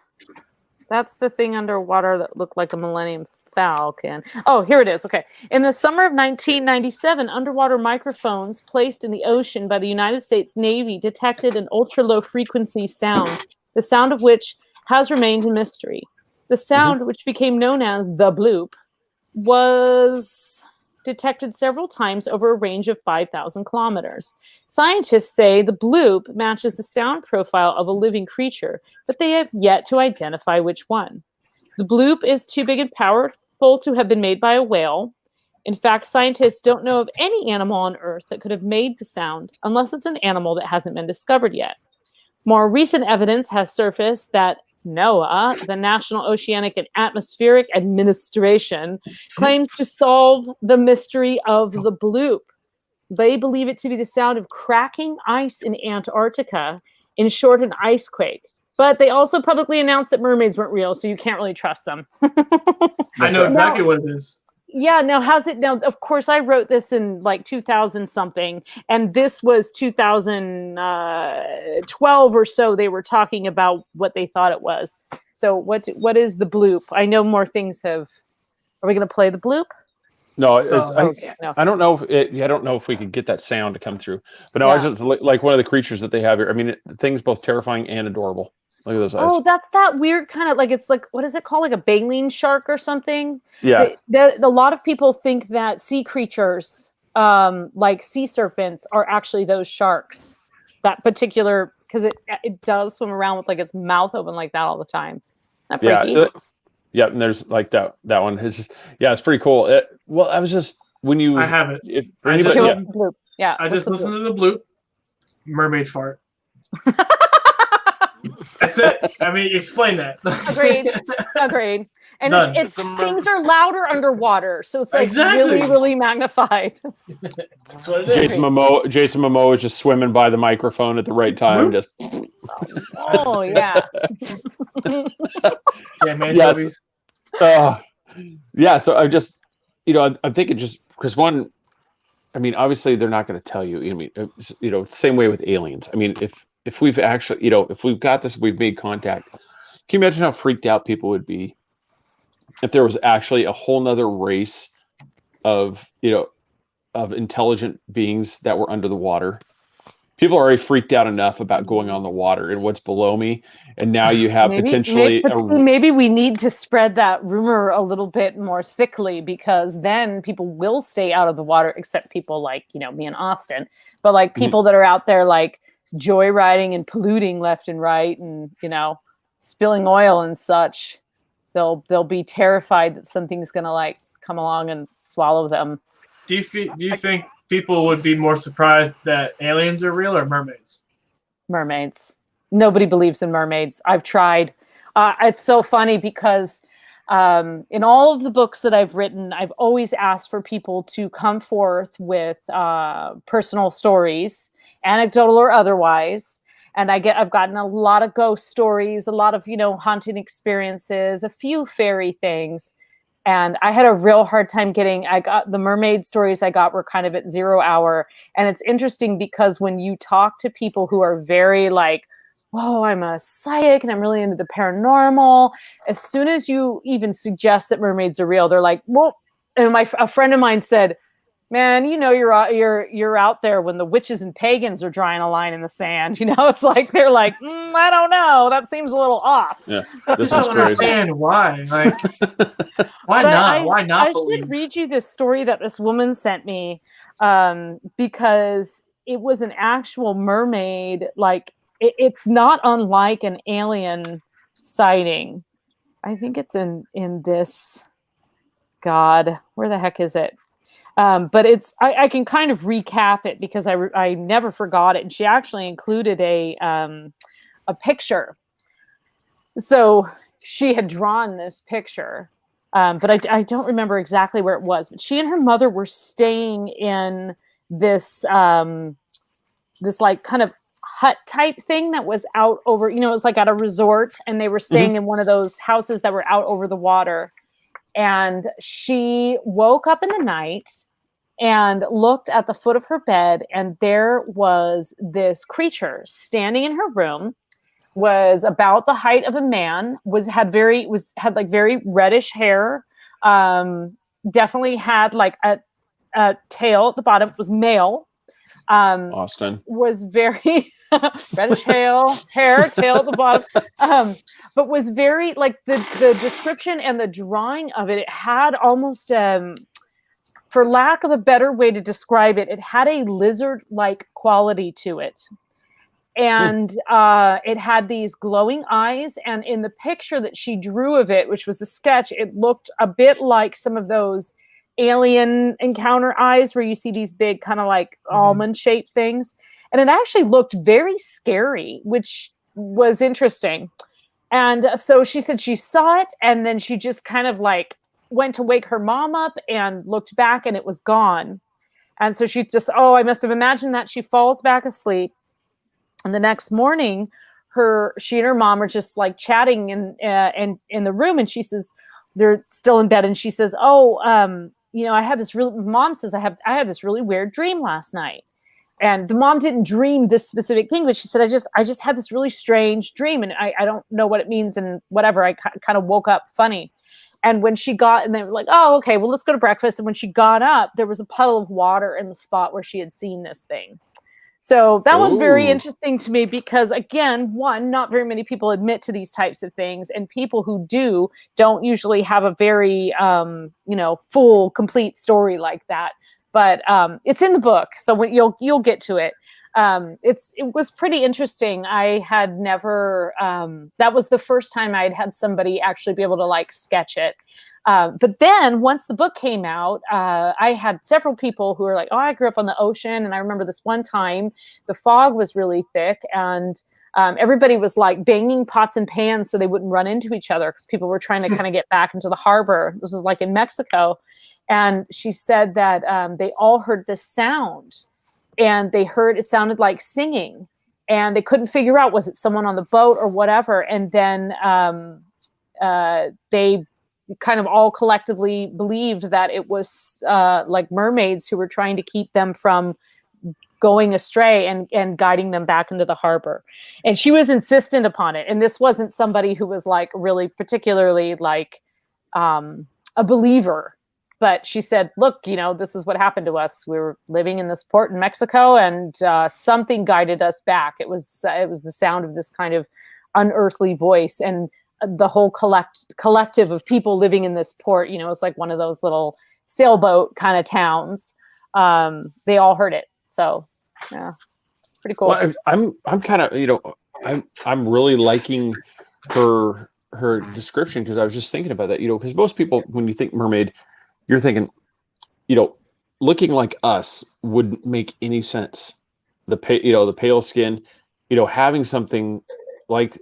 thing underwater that looked like a Millennium Falcon. Oh, here it is. Okay. In the summer of 1997, underwater microphones placed in the ocean by the United States Navy detected an ultra-low frequency sound, the sound of which has remained a mystery. The sound, which became known as the bloop, was detected several times over a range of 5,000 kilometers. Scientists say the bloop matches the sound profile of a living creature, but they have yet to identify which one. The bloop is too big and powerful to have been made by a whale. In fact, scientists don't know of any animal on Earth that could have made the sound unless it's an animal that hasn't been discovered yet. More recent evidence has surfaced that NOAA, the National Oceanic and Atmospheric Administration, claims to solve the mystery of the bloop. They believe it to be the sound of cracking ice in Antarctica, in short, an ice quake. But they also publicly announced that mermaids weren't real, so you can't really trust them. I know exactly what it is. Yeah, now of course I wrote this in 2000 something, and this was 2012 or so. They were talking about what they thought it was. So what is the bloop? I know more things have. Are we going to play the bloop? No, no. I don't know I don't know if we could get that sound to come through. But no, I just like one of the creatures that they have here. I mean, the thing's both terrifying and adorable. Look at those eyes. Oh, that's that weird kind of it's what is it called? Like a baleen shark or something? Yeah. A lot of people think that sea creatures, like sea serpents, are actually those sharks. That particular, because it does swim around with its mouth open like that all the time. Isn't that freaky? Yeah, and there's that one. It's just, it's pretty cool. I was just I have it. I just listened to the bloop. Mermaid fart. That's it. I mean, explain that. Agreed. And it's things are louder underwater, so it's really, really magnified. That's what it is. Jason Momoa is just swimming by the microphone at the right time. Just. Oh yeah. Yes. So I just, I'm thinking just because one. I mean, obviously they're not going to tell you. I mean, same way with aliens. I mean, if we've actually, if we've got this, we've made contact. Can you imagine how freaked out people would be if there was actually a whole nother race of, of intelligent beings that were under the water. People are already freaked out enough about going on the water and what's below me, and now you have maybe we need to spread that rumor a little bit more thickly, because then people will stay out of the water, except people like me and Austin, but like people that are out there like joyriding and polluting left and right, and spilling oil and such. They'll be terrified that something's gonna like come along and swallow them. Do you think people would be more surprised that aliens are real or mermaids? Mermaids. Nobody believes in mermaids. I've tried. It's so funny because in all of the books that I've written, I've always asked for people to come forth with personal stories, anecdotal or otherwise. And I've gotten a lot of ghost stories, a lot of, haunting experiences, a few fairy things. And I had a real hard time I got the mermaid stories I got were kind of at 0 hour. And it's interesting because when you talk to people who are very like, oh, I'm a psychic and I'm really into the paranormal, as soon as you even suggest that mermaids are real, they're like, well, and a friend of mine said, man, you're out there when the witches and pagans are drawing a line in the sand. It's like they're like, I don't know, that seems a little off. Yeah, this I don't understand why. Like, why not? Why not? I should read you this story that this woman sent me, because it was an actual mermaid. Like, it's not unlike an alien sighting. I think it's in this. God, where the heck is it? But I can kind of recap it because I never forgot it. And she actually included a picture. So she had drawn this picture, but I don't remember exactly where it was. But she and her mother were staying in this this like kind of hut type thing that was out over, it was like at a resort, and they were staying in one of those houses that were out over the water. And she woke up in the night and looked at the foot of her bed, and there was this creature standing in her room, was about the height of a man, had like very reddish hair, definitely had like a tail at the bottom, was male. Austin was very reddish hair, tail at the bottom, but was very like the description and the drawing of it. It had almost, for lack of a better way to describe it, it had a lizard-like quality to it, and it had these glowing eyes. And in the picture that she drew of it, which was a sketch, it looked a bit like some of those alien encounter eyes where you see these big kind of like almond shaped things. And it actually looked very scary, which was interesting. And so she said she saw it, and then she just kind of like went to wake her mom up and looked back, and it was gone. And so she just, I must have imagined that. She falls back asleep. And the next morning, she and her mom are just like chatting in the room. And she says, they're still in bed. And she says, I had this mom says, I had this really weird dream last night. And the mom didn't dream this specific thing, but she said, I just had this really strange dream, and I don't know what it means, and whatever. I kind of woke up funny. And when she and they were like, oh, okay, well, let's go to breakfast. And when she got up, there was a puddle of water in the spot where she had seen this thing. So that was very interesting to me because, again, one, not very many people admit to these types of things, and people who don't usually have a very, full, complete story like that. But it's in the book, so you'll get to it. It was pretty interesting. I had never. That was the first time I'd had somebody actually be able to like sketch it. But then once the book came out, I had several people who were like, "Oh, I grew up on the ocean, and I remember this one time the fog was really thick, and everybody was like banging pots and pans so they wouldn't run into each other because people were trying to kind of get back into the harbor." This was like in Mexico. And she said that they all heard this sound, and it sounded like singing, and they couldn't figure out, was it someone on the boat or whatever. And then they kind of all collectively believed that it was like mermaids who were trying to keep them from going astray and guiding them back into the harbor. And she was insistent upon it. And this wasn't somebody who was like really particularly like a believer. But she said, look, this is what happened to us. We were living in this port in Mexico, and something guided us back. It was the sound of this kind of unearthly voice, and the whole collective of people living in this port. It's like one of those little sailboat kind of towns. They all heard it. So, yeah, it's pretty cool. Well, I'm kind of, I'm really liking her description, because I was just thinking about that, because most people, when you think mermaid, you're thinking, looking like us wouldn't make any sense. The pale skin, having something like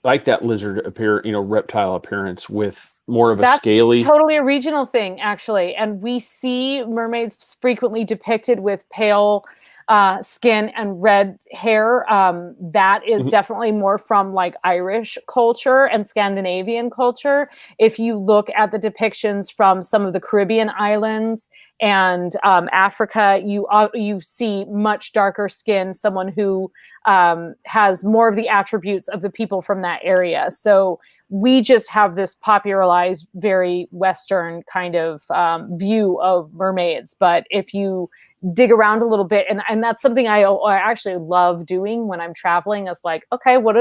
that lizard reptile appearance with more of a scaly. Totally a regional thing, actually. And we see mermaids frequently depicted with pale skin and red hair. That is definitely more from like Irish culture and Scandinavian culture. If you look at the depictions from some of the Caribbean islands and Africa, you see much darker skin, someone who has more of the attributes of the people from that area. So we just have this popularized, very Western kind of view of mermaids. But if you dig around a little bit, and that's something I actually love doing when I'm traveling, is like, okay, what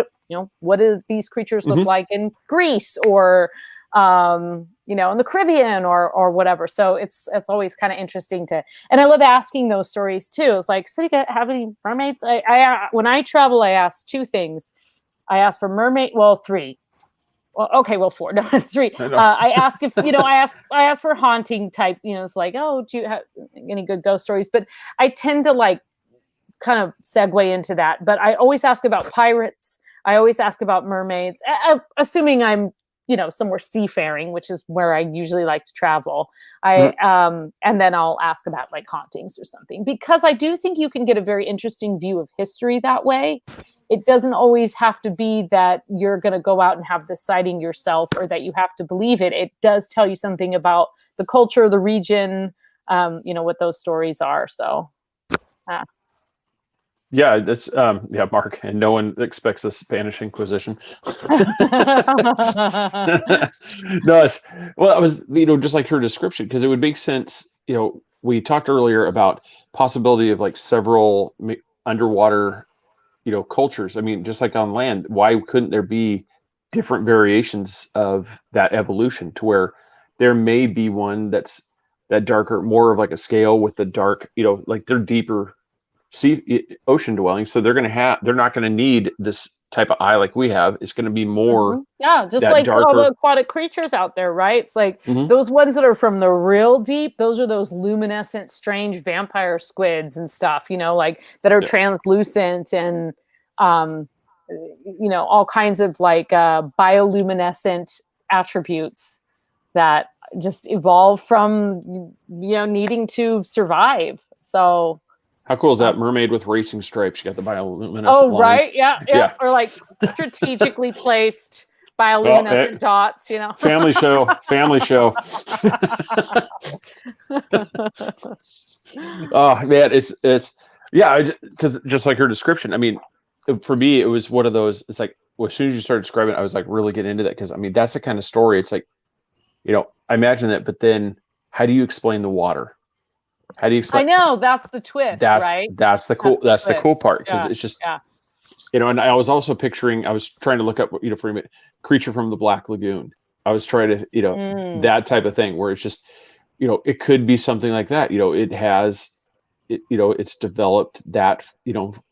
do these creatures look like in Greece, or in the Caribbean, or whatever. So it's always kind of interesting and I love asking those stories too. It's like, so you have any mermaids? I when I travel, I ask two things. I ask for three. Well, okay, four. No, three. I ask if I ask for haunting type. It's like, oh, do you have any good ghost stories? But I tend to like kind of segue into that. But I always ask about pirates. I always ask about mermaids, assuming I'm somewhere seafaring, which is where I usually like to travel. And then I'll ask about like hauntings or something, because I do think you can get a very interesting view of history that way. It doesn't always have to be that you're going to go out and have this sighting yourself, or that you have to believe it. It does tell you something about the culture, the region, what those stories are. So, yeah, that's Mark, and no one expects a Spanish Inquisition. No, I was just like her description, because it would make sense. We talked earlier about possibility of like several underwater cultures. I mean, just like on land, why couldn't there be different variations of that evolution, to where there may be one that's that darker, more of like a scale with the dark, like they're deeper ocean dwelling, so they're not going to need this type of eye like we have. It's going to be more just like darker. All the aquatic creatures out there, right? It's like those ones that are from the real deep, those are those luminescent strange vampire squids and stuff, like that are translucent, and all kinds of like bioluminescent attributes that just evolve from needing to survive. So how cool is that? Mermaid with racing stripes. You got the bioluminescent lines. Right. Yeah. Or like strategically placed bioluminescent dots, Family show. Oh, man, it's because just like her description, I mean, for me, it was one of those, it's like, as soon as you started describing it, I was like really getting into that, because I mean, that's the kind of story. It's like, I imagine that, but then how do you explain the water? How do you explain? I know, that's the twist, right? That's the cool part, because it's just, and I was also picturing, I was trying to look up, for a creature from the Black Lagoon. I was trying to, that type of thing, where it's just, it could be something like that. It has, it's developed that,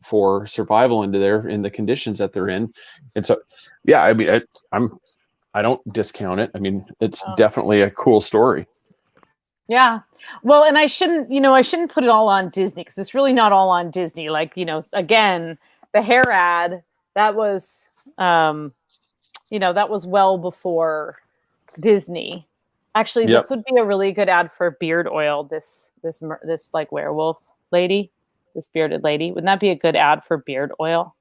for survival in the conditions that they're in. And so, yeah, I mean, I don't discount it. I mean, it's definitely a cool story. Yeah. Well, and I shouldn't put it all on Disney, because it's really not all on Disney. Like, again, the hair ad, that was, that was well before Disney. Actually, this would be a really good ad for beard oil. This like werewolf lady, this bearded lady. Wouldn't that be a good ad for beard oil?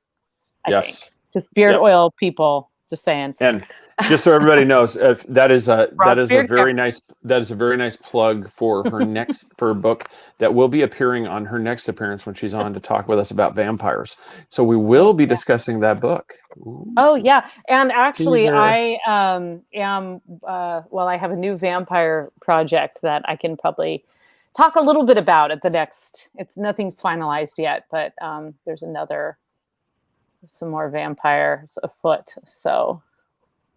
I think. Just beard oil people. Just saying. And Just so everybody knows, that is a very Beard nice plug for her next for a book that will be appearing on her next appearance when she's on to talk with us about vampires. So we will be discussing that book. Ooh. Oh yeah, and actually, Teaser. I am I have a new vampire project that I can probably talk a little bit about at the next. Nothing's finalized yet, but there's some more vampires afoot. So.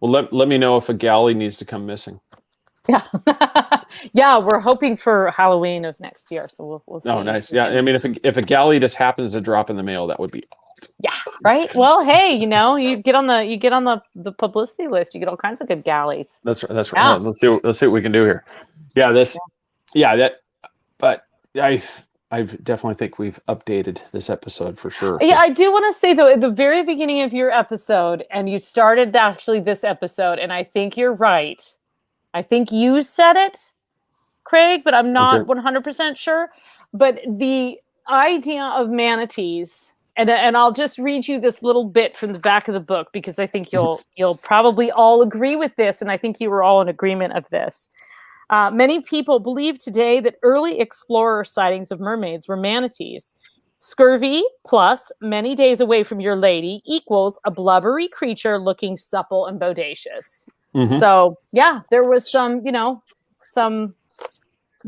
Well, let me know if a galley needs to come missing. Yeah, yeah, we're hoping for Halloween of next year, so we'll see. Oh, nice. Yeah, I mean, if a galley just happens to drop in the mail, that would be. Yeah, right. Well, hey, you get on the publicity list, you get all kinds of good galleys. That's right. Yeah. Let's see what we can do here. But I definitely think we've updated this episode for sure. Yeah, I do want to say though, at the very beginning of your episode, and you started actually this episode, and I think you're right. I think you said it, Craig, but I'm not 100% sure. But the idea of manatees, and I'll just read you this little bit from the back of the book because I think you'll probably all agree with this, and I think you were all in agreement of this. Many people believe today that early explorer sightings of mermaids were manatees. Scurvy plus many days away from your lady equals a blubbery creature looking supple and bodacious. Mm-hmm. So yeah, there was some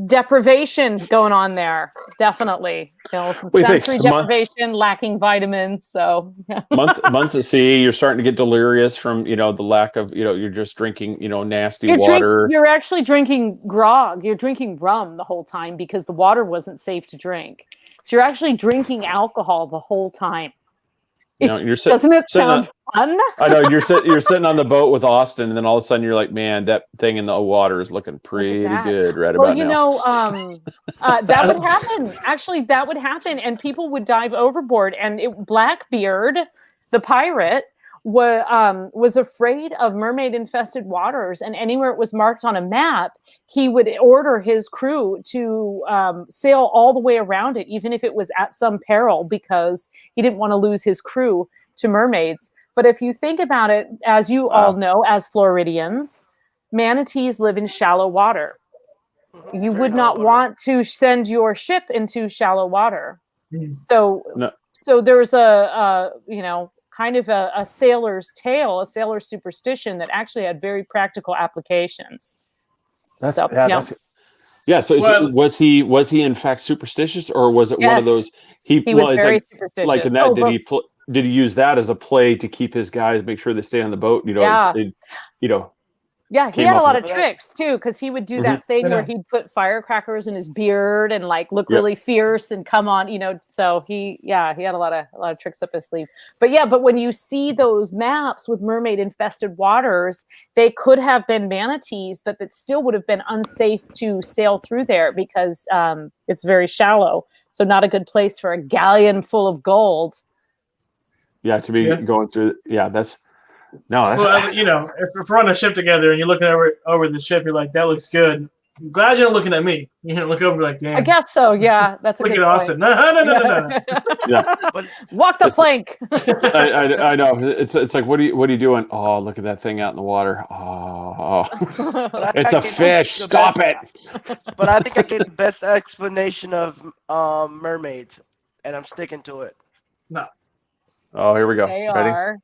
deprivation going on there. Definitely, some sensory deprivation, lacking vitamins. So months at sea, you're starting to get delirious from the lack of you're just drinking nasty water. You're actually drinking grog. You're drinking rum the whole time because the water wasn't safe to drink. So you're actually drinking alcohol the whole time. Doesn't it sound fun? I know you're sitting on the boat with Austin, and then all of a sudden you're like, man, that thing in the water is looking pretty good right about now. That would happen. Actually, that would happen, and people would dive overboard. And Blackbeard, the pirate, was afraid of mermaid-infested waters, and anywhere it was marked on a map, he would order his crew to sail all the way around it, even if it was at some peril, because he didn't want to lose his crew to mermaids. But if you think about it, as you all know, as Floridians, manatees live in shallow water. You would not want to send your ship into shallow water. So there's kind of a sailor's tale, a sailor's superstition that actually had very practical applications. So was he in fact superstitious, or was it one of those? He was very superstitious. Like in that, did he use that as a play to keep his guys, make sure they stay on the boat? Yeah, he had a lot of tricks too, because he would do that thing where he'd put firecrackers in his beard and look really fierce and come on, So he had a lot of tricks up his sleeve. But when you see those maps with mermaid infested waters, they could have been manatees, but that still would have been unsafe to sail through there because it's very shallow. So not a good place for a galleon full of gold. Yeah, to be going through. Yeah, that's. No, that's if we're on a ship together and you're looking over the ship, you're like, that looks good. I'm glad you're not looking at me. You look over like, damn. I guess so. Yeah, that's a good point. Austin. No. Yeah. Walk the plank. I know. It's like, what are you doing? Oh, look at that thing out in the water. Oh. It's a fish. Stop it. But I think I gave the best explanation of mermaids, and I'm sticking to it. No. Oh, here we go. They Ready? are.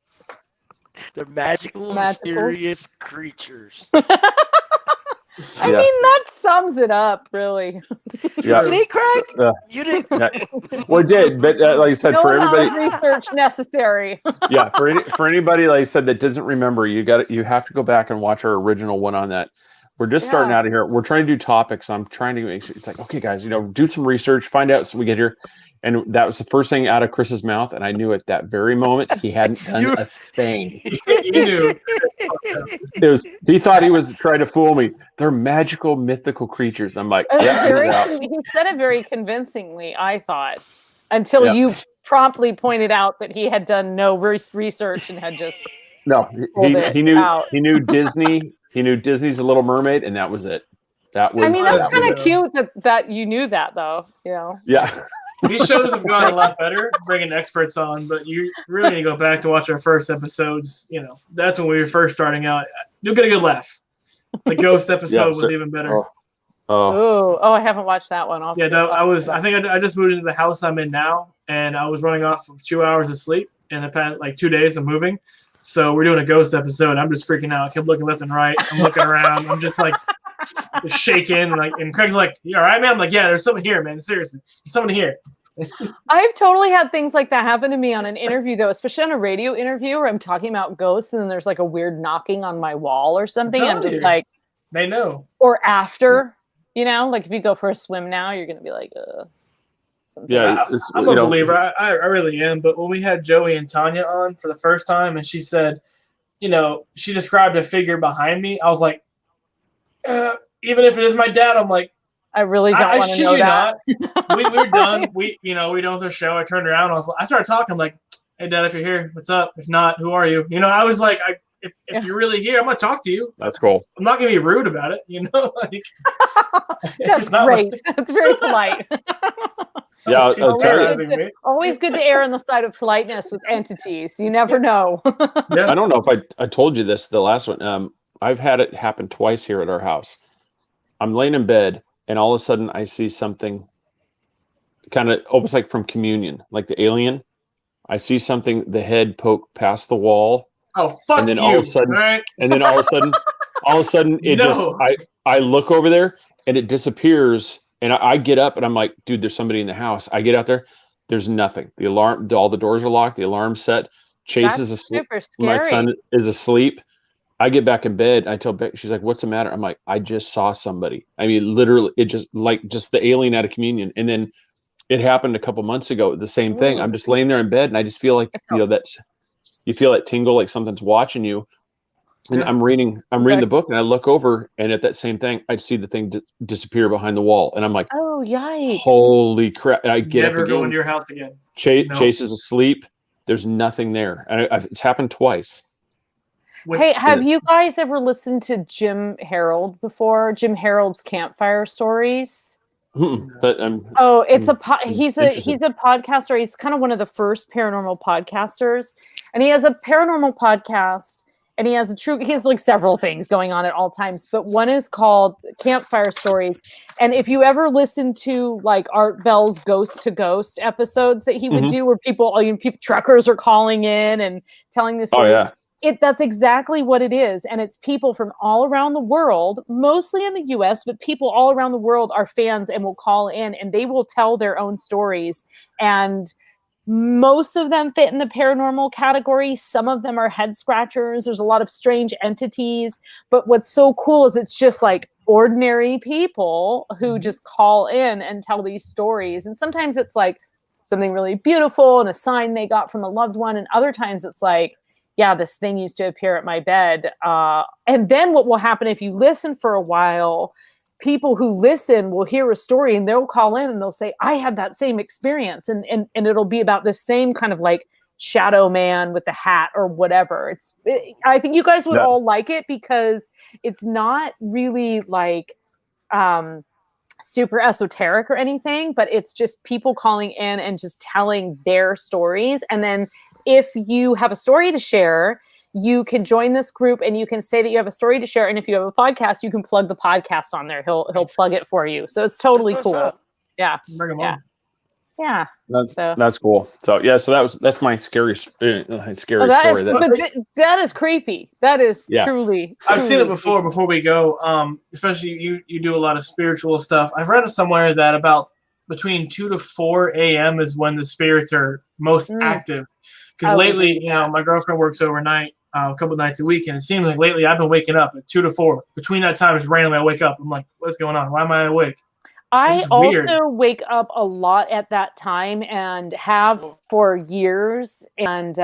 They're magical, mysterious creatures. I mean, that sums it up, really. Yeah. See, Craig? You didn't. Yeah. Well, it did, but like I said, for everybody, research necessary. Yeah, for anybody, like I said, that doesn't remember, you have to go back and watch our original one on that. We're just starting out of here. We're trying to do topics. I'm trying to make sure it's like, okay, guys, do some research, find out so we get here. And that was the first thing out of Chris's mouth, and I knew at that very moment he hadn't done a thing. He knew. He thought he was trying to fool me. They're magical, mythical creatures. I'm like, he said it very convincingly, I thought, until you promptly pointed out that he had done no research and had just he knew Disney. He knew Disney's The Little Mermaid, and that was it. That was. I mean, that's kind of cute that you knew that, though. Yeah. These shows have gotten a lot better, bringing experts on, but you really need to go back to watch our first episodes. You know, that's when we were first starting out. You'll get a good laugh. The ghost episode was even better. Oh, I haven't watched that one. I think I just moved into the house I'm in now, and I was running off of 2 hours of sleep in the past 2 days of moving. So we're doing a ghost episode. I'm just freaking out. I kept looking left and right. I'm looking around. I'm just shaking. And Craig's like, "You all right, man?" I'm like, "Yeah, there's someone here, man. Seriously, there's someone here." I've totally had things like that happen to me on an interview, though, especially on a radio interview where I'm talking about ghosts and then there's a weird knocking on my wall or something. I'm just they know. Or after, if you go for a swim now, you're going to be like, something. Yeah, I'm a believer. I really am. But when we had Joey and Tanya on for the first time, and she said, she described a figure behind me, I was like, even if it is my dad, I'm like, I really don't want to know that. We're done. We're done with the show. I turned around. I started talking. I'm like, "Hey, Dad, if you're here, what's up? If not, who are you?" I was like, if you're really here, I'm gonna talk to you. That's cool. I'm not gonna be rude about it. That's great. That's very polite. Yeah, always good to err on the side of politeness with entities. You never know. I don't know if I told you this, the last one. I've had it happen twice here at our house. I'm laying in bed, and all of a sudden I see something kind of almost like from Communion, like the alien. I see something, the head poke past the wall. Oh, fuck and then you. All of a sudden, it I look over there, and it disappears. And I get up, and I'm like, dude, there's somebody in the house. I get out there. There's nothing. The alarm, all the doors are locked. The alarm's set. Chase is asleep. My son is asleep. I get back in bed. I tell Beck, she's like, "What's the matter?" I'm like, "I just saw somebody." I mean, literally, it just the alien out of Communion. And then it happened a couple months ago. The same thing. I'm just laying there in bed, and I just feel like you feel that tingle, like something's watching you. And I'm reading the book, and I look over, and at that same thing, I see the thing disappear behind the wall, and I'm like, "Oh, yikes! Holy crap!" And I get never up again. Go into your house again. Chase is asleep. There's nothing there, and it's happened twice. Hey, have you guys ever listened to Jim Harold before? Jim Harold's Campfire Stories. But he's a podcaster. He's kind of one of the first paranormal podcasters, and he has a paranormal podcast, and he has several things going on at all times. But one is called Campfire Stories, and if you ever listen to Art Bell's Ghost to Ghost episodes that he would do, where truckers are calling in and telling this stories. Oh, yeah. That's exactly what it is. And it's people from all around the world, mostly in the US, but people all around the world are fans and will call in and they will tell their own stories. And most of them fit in the paranormal category. Some of them are head scratchers. There's a lot of strange entities. But what's so cool is it's just ordinary people who just call in and tell these stories. And sometimes it's something really beautiful and a sign they got from a loved one. And other times it's yeah, this thing used to appear at my bed. And then what will happen if you listen for a while, people who listen will hear a story and they'll call in and they'll say, I had that same experience. And it'll be about the same kind of shadow man with the hat or whatever. I think you guys would all like it because it's not really super esoteric or anything, but it's just people calling in and just telling their stories. And then if you have a story to share, you can join this group and you can say that you have a story to share. And if you have a podcast, you can plug the podcast on there. He'll plug it for you. So it's totally cool. Yeah. Bring them on. Yeah. That's cool. So that's my scary story. That is creepy. That is truly. I've seen it before we go. Especially you do a lot of spiritual stuff. I've read it somewhere that about between 2 to 4 a.m. is when the spirits are most active. Because lately, my girlfriend works overnight a couple nights a week, and it seems like lately I've been waking up at 2 to 4. Between that time, it's randomly I wake up. I'm like, what's going on? Why am I awake? I also wake up a lot at that time and have for years. And,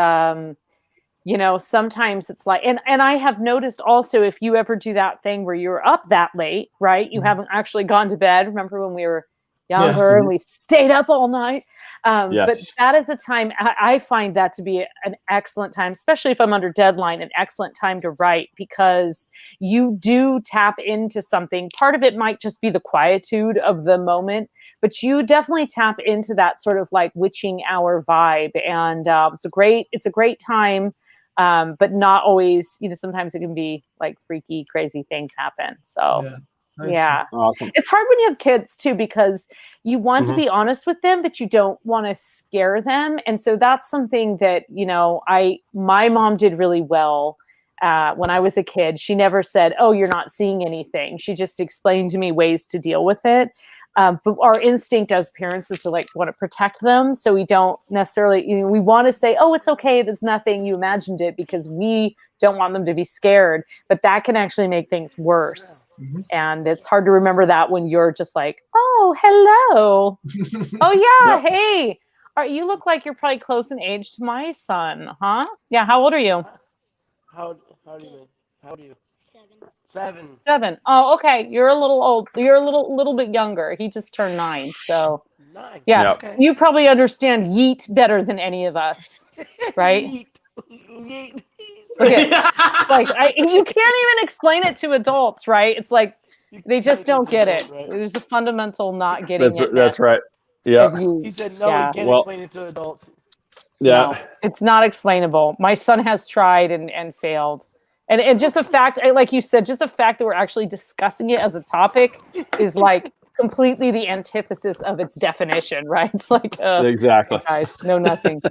sometimes it's and I have noticed also if you ever do that thing where you're up that late, right? You haven't actually gone to bed. Remember when we were younger and we stayed up all night? But that is a time I find that to be an excellent time, especially if I'm under deadline, an excellent time to write because you do tap into something. Part of it might just be the quietude of the moment, but you definitely tap into that sort of like witching hour vibe. And it's a great time. But not always, sometimes it can be like freaky, crazy things happen. So yeah. Awesome. It's hard when you have kids too, because you want to be honest with them, but you don't want to scare them. And so that's something that, my mom did really well. When I was a kid, she never said, "Oh, you're not seeing anything." She just explained to me ways to deal with it. But our instinct as parents is to like want to protect them. So we don't necessarily, we want to say, "Oh, it's okay. There's nothing. You imagined it," because we don't want them to be scared. But that can actually make things worse. Mm-hmm. And it's hard to remember that when you're just like, "Oh, hello. Oh, yeah. Yep. Hey, you look like you're probably close in age to my son, huh? Yeah. How old are you?" How do you? 7. 7. Oh, okay. You're a little old. You're a little bit younger. He just turned 9. So 9. Yeah. Yep. Okay. You probably understand yeet better than any of us, right? Yeet. Okay. Like you can't even explain it to adults, right? It's like they just don't get it. Right? There's a fundamental not getting it. That's right. Yeah. He said no. We can't explain it to adults. Yeah. No, it's not explainable. My son has tried and failed. And just the fact, like you said, just the fact that we're actually discussing it as a topic is like completely the antithesis of its definition, right? It's like, exactly. Guys, no, nothing.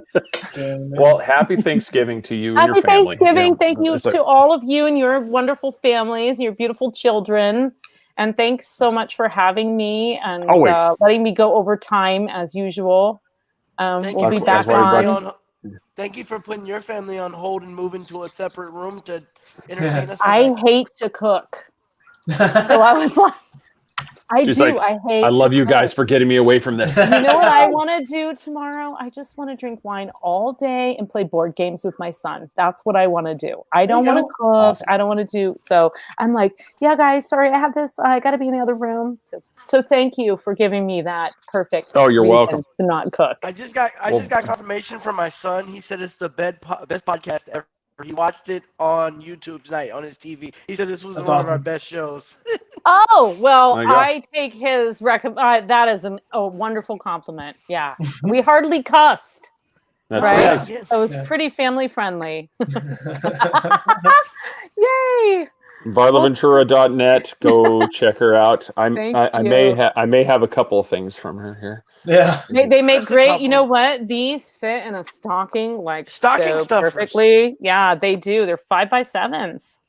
Well, happy Thanksgiving to you and your family. Happy Thanksgiving. Thank you to all of you and your wonderful families, your beautiful children. And thanks so much for having me and letting me go over time as usual. We'll be back on. Thank you for putting your family on hold and moving to a separate room to entertain us. I hate to cook. So I was like, I love you guys for getting me away from this. You know what I want to do tomorrow? I just want to drink wine all day and play board games with my son. That's what I want to do. I don't want to cook. Awesome. I don't want to do. So I'm like, yeah, guys, sorry, I have this. I got to be in the other room. So thank you for giving me that perfect. Oh, you're welcome. To not cook. I just got confirmation from my son. He said it's the best podcast ever. He watched it on YouTube tonight on his TV. He said this was one of our best shows. Oh, well, I take his that is a wonderful compliment. Yeah. We hardly cussed. That's right? It was pretty family friendly. Yay. VarlaVentura.net. Go check her out. I may have a couple of things from her here. Yeah. They make great, you know what? These fit in a stocking like so perfectly. Yeah, they do. They're 5x7s.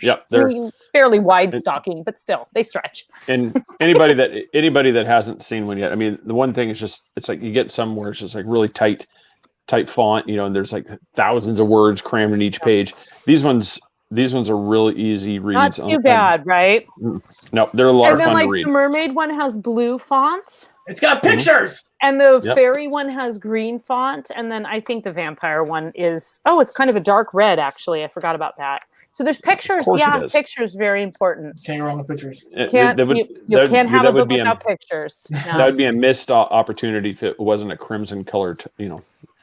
Yep, they're fairly wide stocking, but still they stretch. And anybody that hasn't seen one yet, I mean, the one thing is just it's like you get some where it's just like really tight font, and there's like thousands of words crammed in each page. These ones are really easy reads. Not too bad, right? No, they're a lot of fun to read. The mermaid one has blue font. It's got pictures. And the fairy one has green font. And then I think the vampire one is, it's kind of a dark red, actually. I forgot about that. So there's pictures. Yeah, pictures, very important. Can't go wrong with pictures. You can't have a book without pictures. No. That would be a missed opportunity if it wasn't a crimson colored,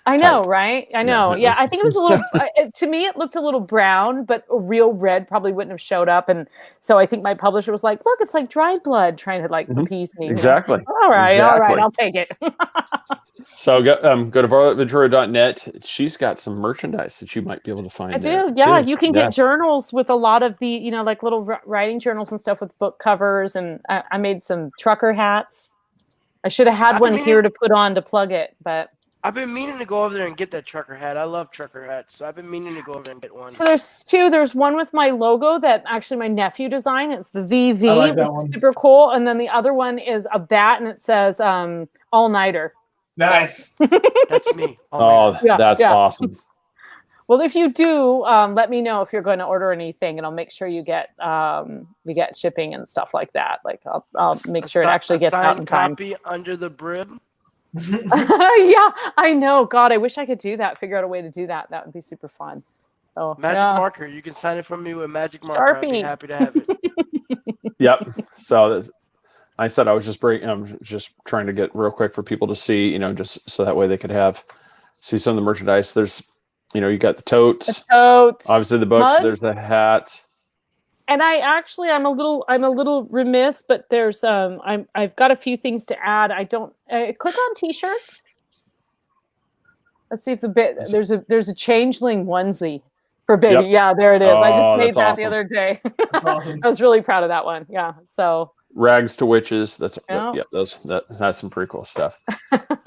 I know, right? I know. Yeah, I think it was a little, to me, it looked a little brown, but a real red probably wouldn't have showed up. And so I think my publisher was like, look, it's like dried blood, trying to appease me. Exactly. All right, I'll take it. So go to VarlaVentura.net. She's got some merchandise that you might be able to find. I do. Yeah, you can get journals with a lot of the, like little writing journals and stuff with book covers. And I made some trucker hats. I should have had one here to put on to plug it, but. I've been meaning to go over there and get that trucker hat. I love trucker hats, so I've been meaning to go over there and get one. So there's two. There's one with my logo that actually my nephew designed. It's the VV. I like that one. Super cool. And then the other one is a bat, and it says all-nighter. Nice. That's me. That's awesome. Well, if you do, let me know if you're going to order anything, and I'll make sure you get shipping and stuff like that. Like I'll make sure it actually gets out in time. Copy under the brim. Yeah, I know. God, I wish I could do that. Figure out a way to do that. That would be super fun. Oh, magic marker. You can sign it from me with magic marker. I'd be happy to have it. Yep. So I said I was just just trying to get real quick for people to see, just so that way they could see some of the merchandise. There's, you got the totes. The totes. Obviously the books. Mugs. There's the hats. And I'm a little remiss, but there's I've got a few things to add. I don't click on t-shirts. Let's see if there's a changeling onesie for baby. Yep. Yeah, there it is. I just made that awesome. the other day. Awesome. I was really proud of that one. Yeah. So Rags to Witches. That's some pretty cool stuff.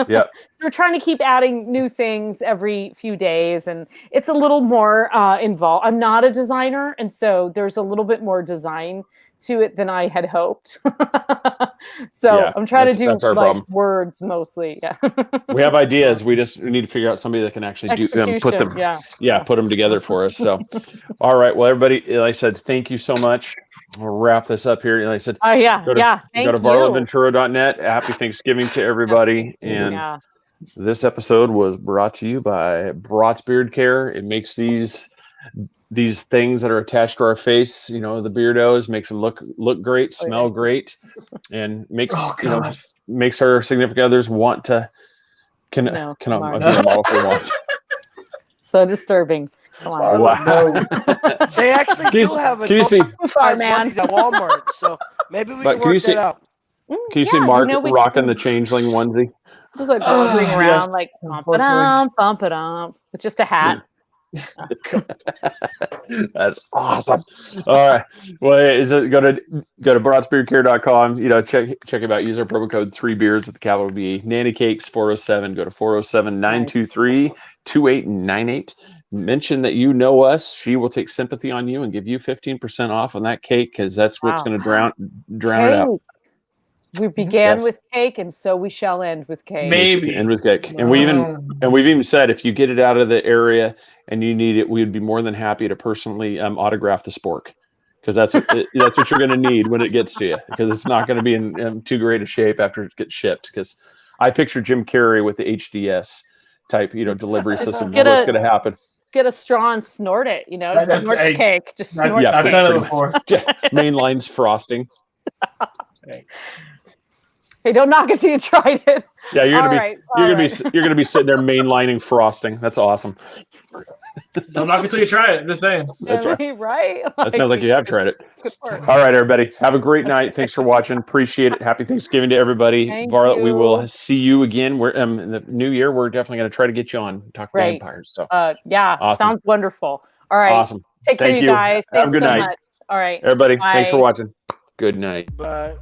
Yep. We're trying to keep adding new things every few days, and it's a little more involved. I'm not a designer, and so there's a little bit more design to it than I had hoped. So I'm trying to do like words mostly. Yeah. We have ideas. We need to figure out somebody that can actually put them together for us. So, all right. Well, everybody, like I said, thank you so much. We'll wrap this up here. Like I said, go to varlaventura.net. Happy Thanksgiving to everybody. And this episode was brought to you by Brott's Beard Care. It makes these things that are attached to our face, the beardos, makes them look great, smell great, and makes our significant others want to can a model for once. So disturbing. Come on. Wow. They actually do have a onesies at Walmart, so maybe we can work that out. Can you see Mark rocking the changeling onesie? Just like bumping around, like bump it up. It's just a hat. That's awesome. All right. Well, go to brottsbeardcare.com. Check it out. Use our promo code 3beards with the capital B. Nanny Cakes 407. Go to 407-923-2898. Mention that you know us. She will take sympathy on you and give you 15% off on that cake, because that's what's going to drown it out. We began with cake, and so we shall end with cake. Maybe end with cake, and we've even said if you get it out of the area and you need it, we would be more than happy to personally autograph the spork, because that's what you're going to need when it gets to you, because it's not going to be in too great a shape after it gets shipped. Because I picture Jim Carrey with the HDS type delivery system. What's going to happen? Get a straw and snort it. Snort the cake. Just snort. I've done it before. Main lines frosting. Hey, don't knock it till you tried it. Yeah, you're gonna be sitting there mainlining frosting. That's awesome. Don't knock it till you try it. I'm just saying. That's right. That sounds like you have tried it. All right, everybody. Have a great night. Thanks for watching. Appreciate it. Happy Thanksgiving to everybody. Varla, we will see you again. We're in the new year. We're definitely going to try to get you on talk vampires. So awesome. Sounds wonderful. All right. Awesome. Take care, you guys. Thanks have a good night. Much. All right. Everybody, Bye. thanks for watching. Good night. Bye.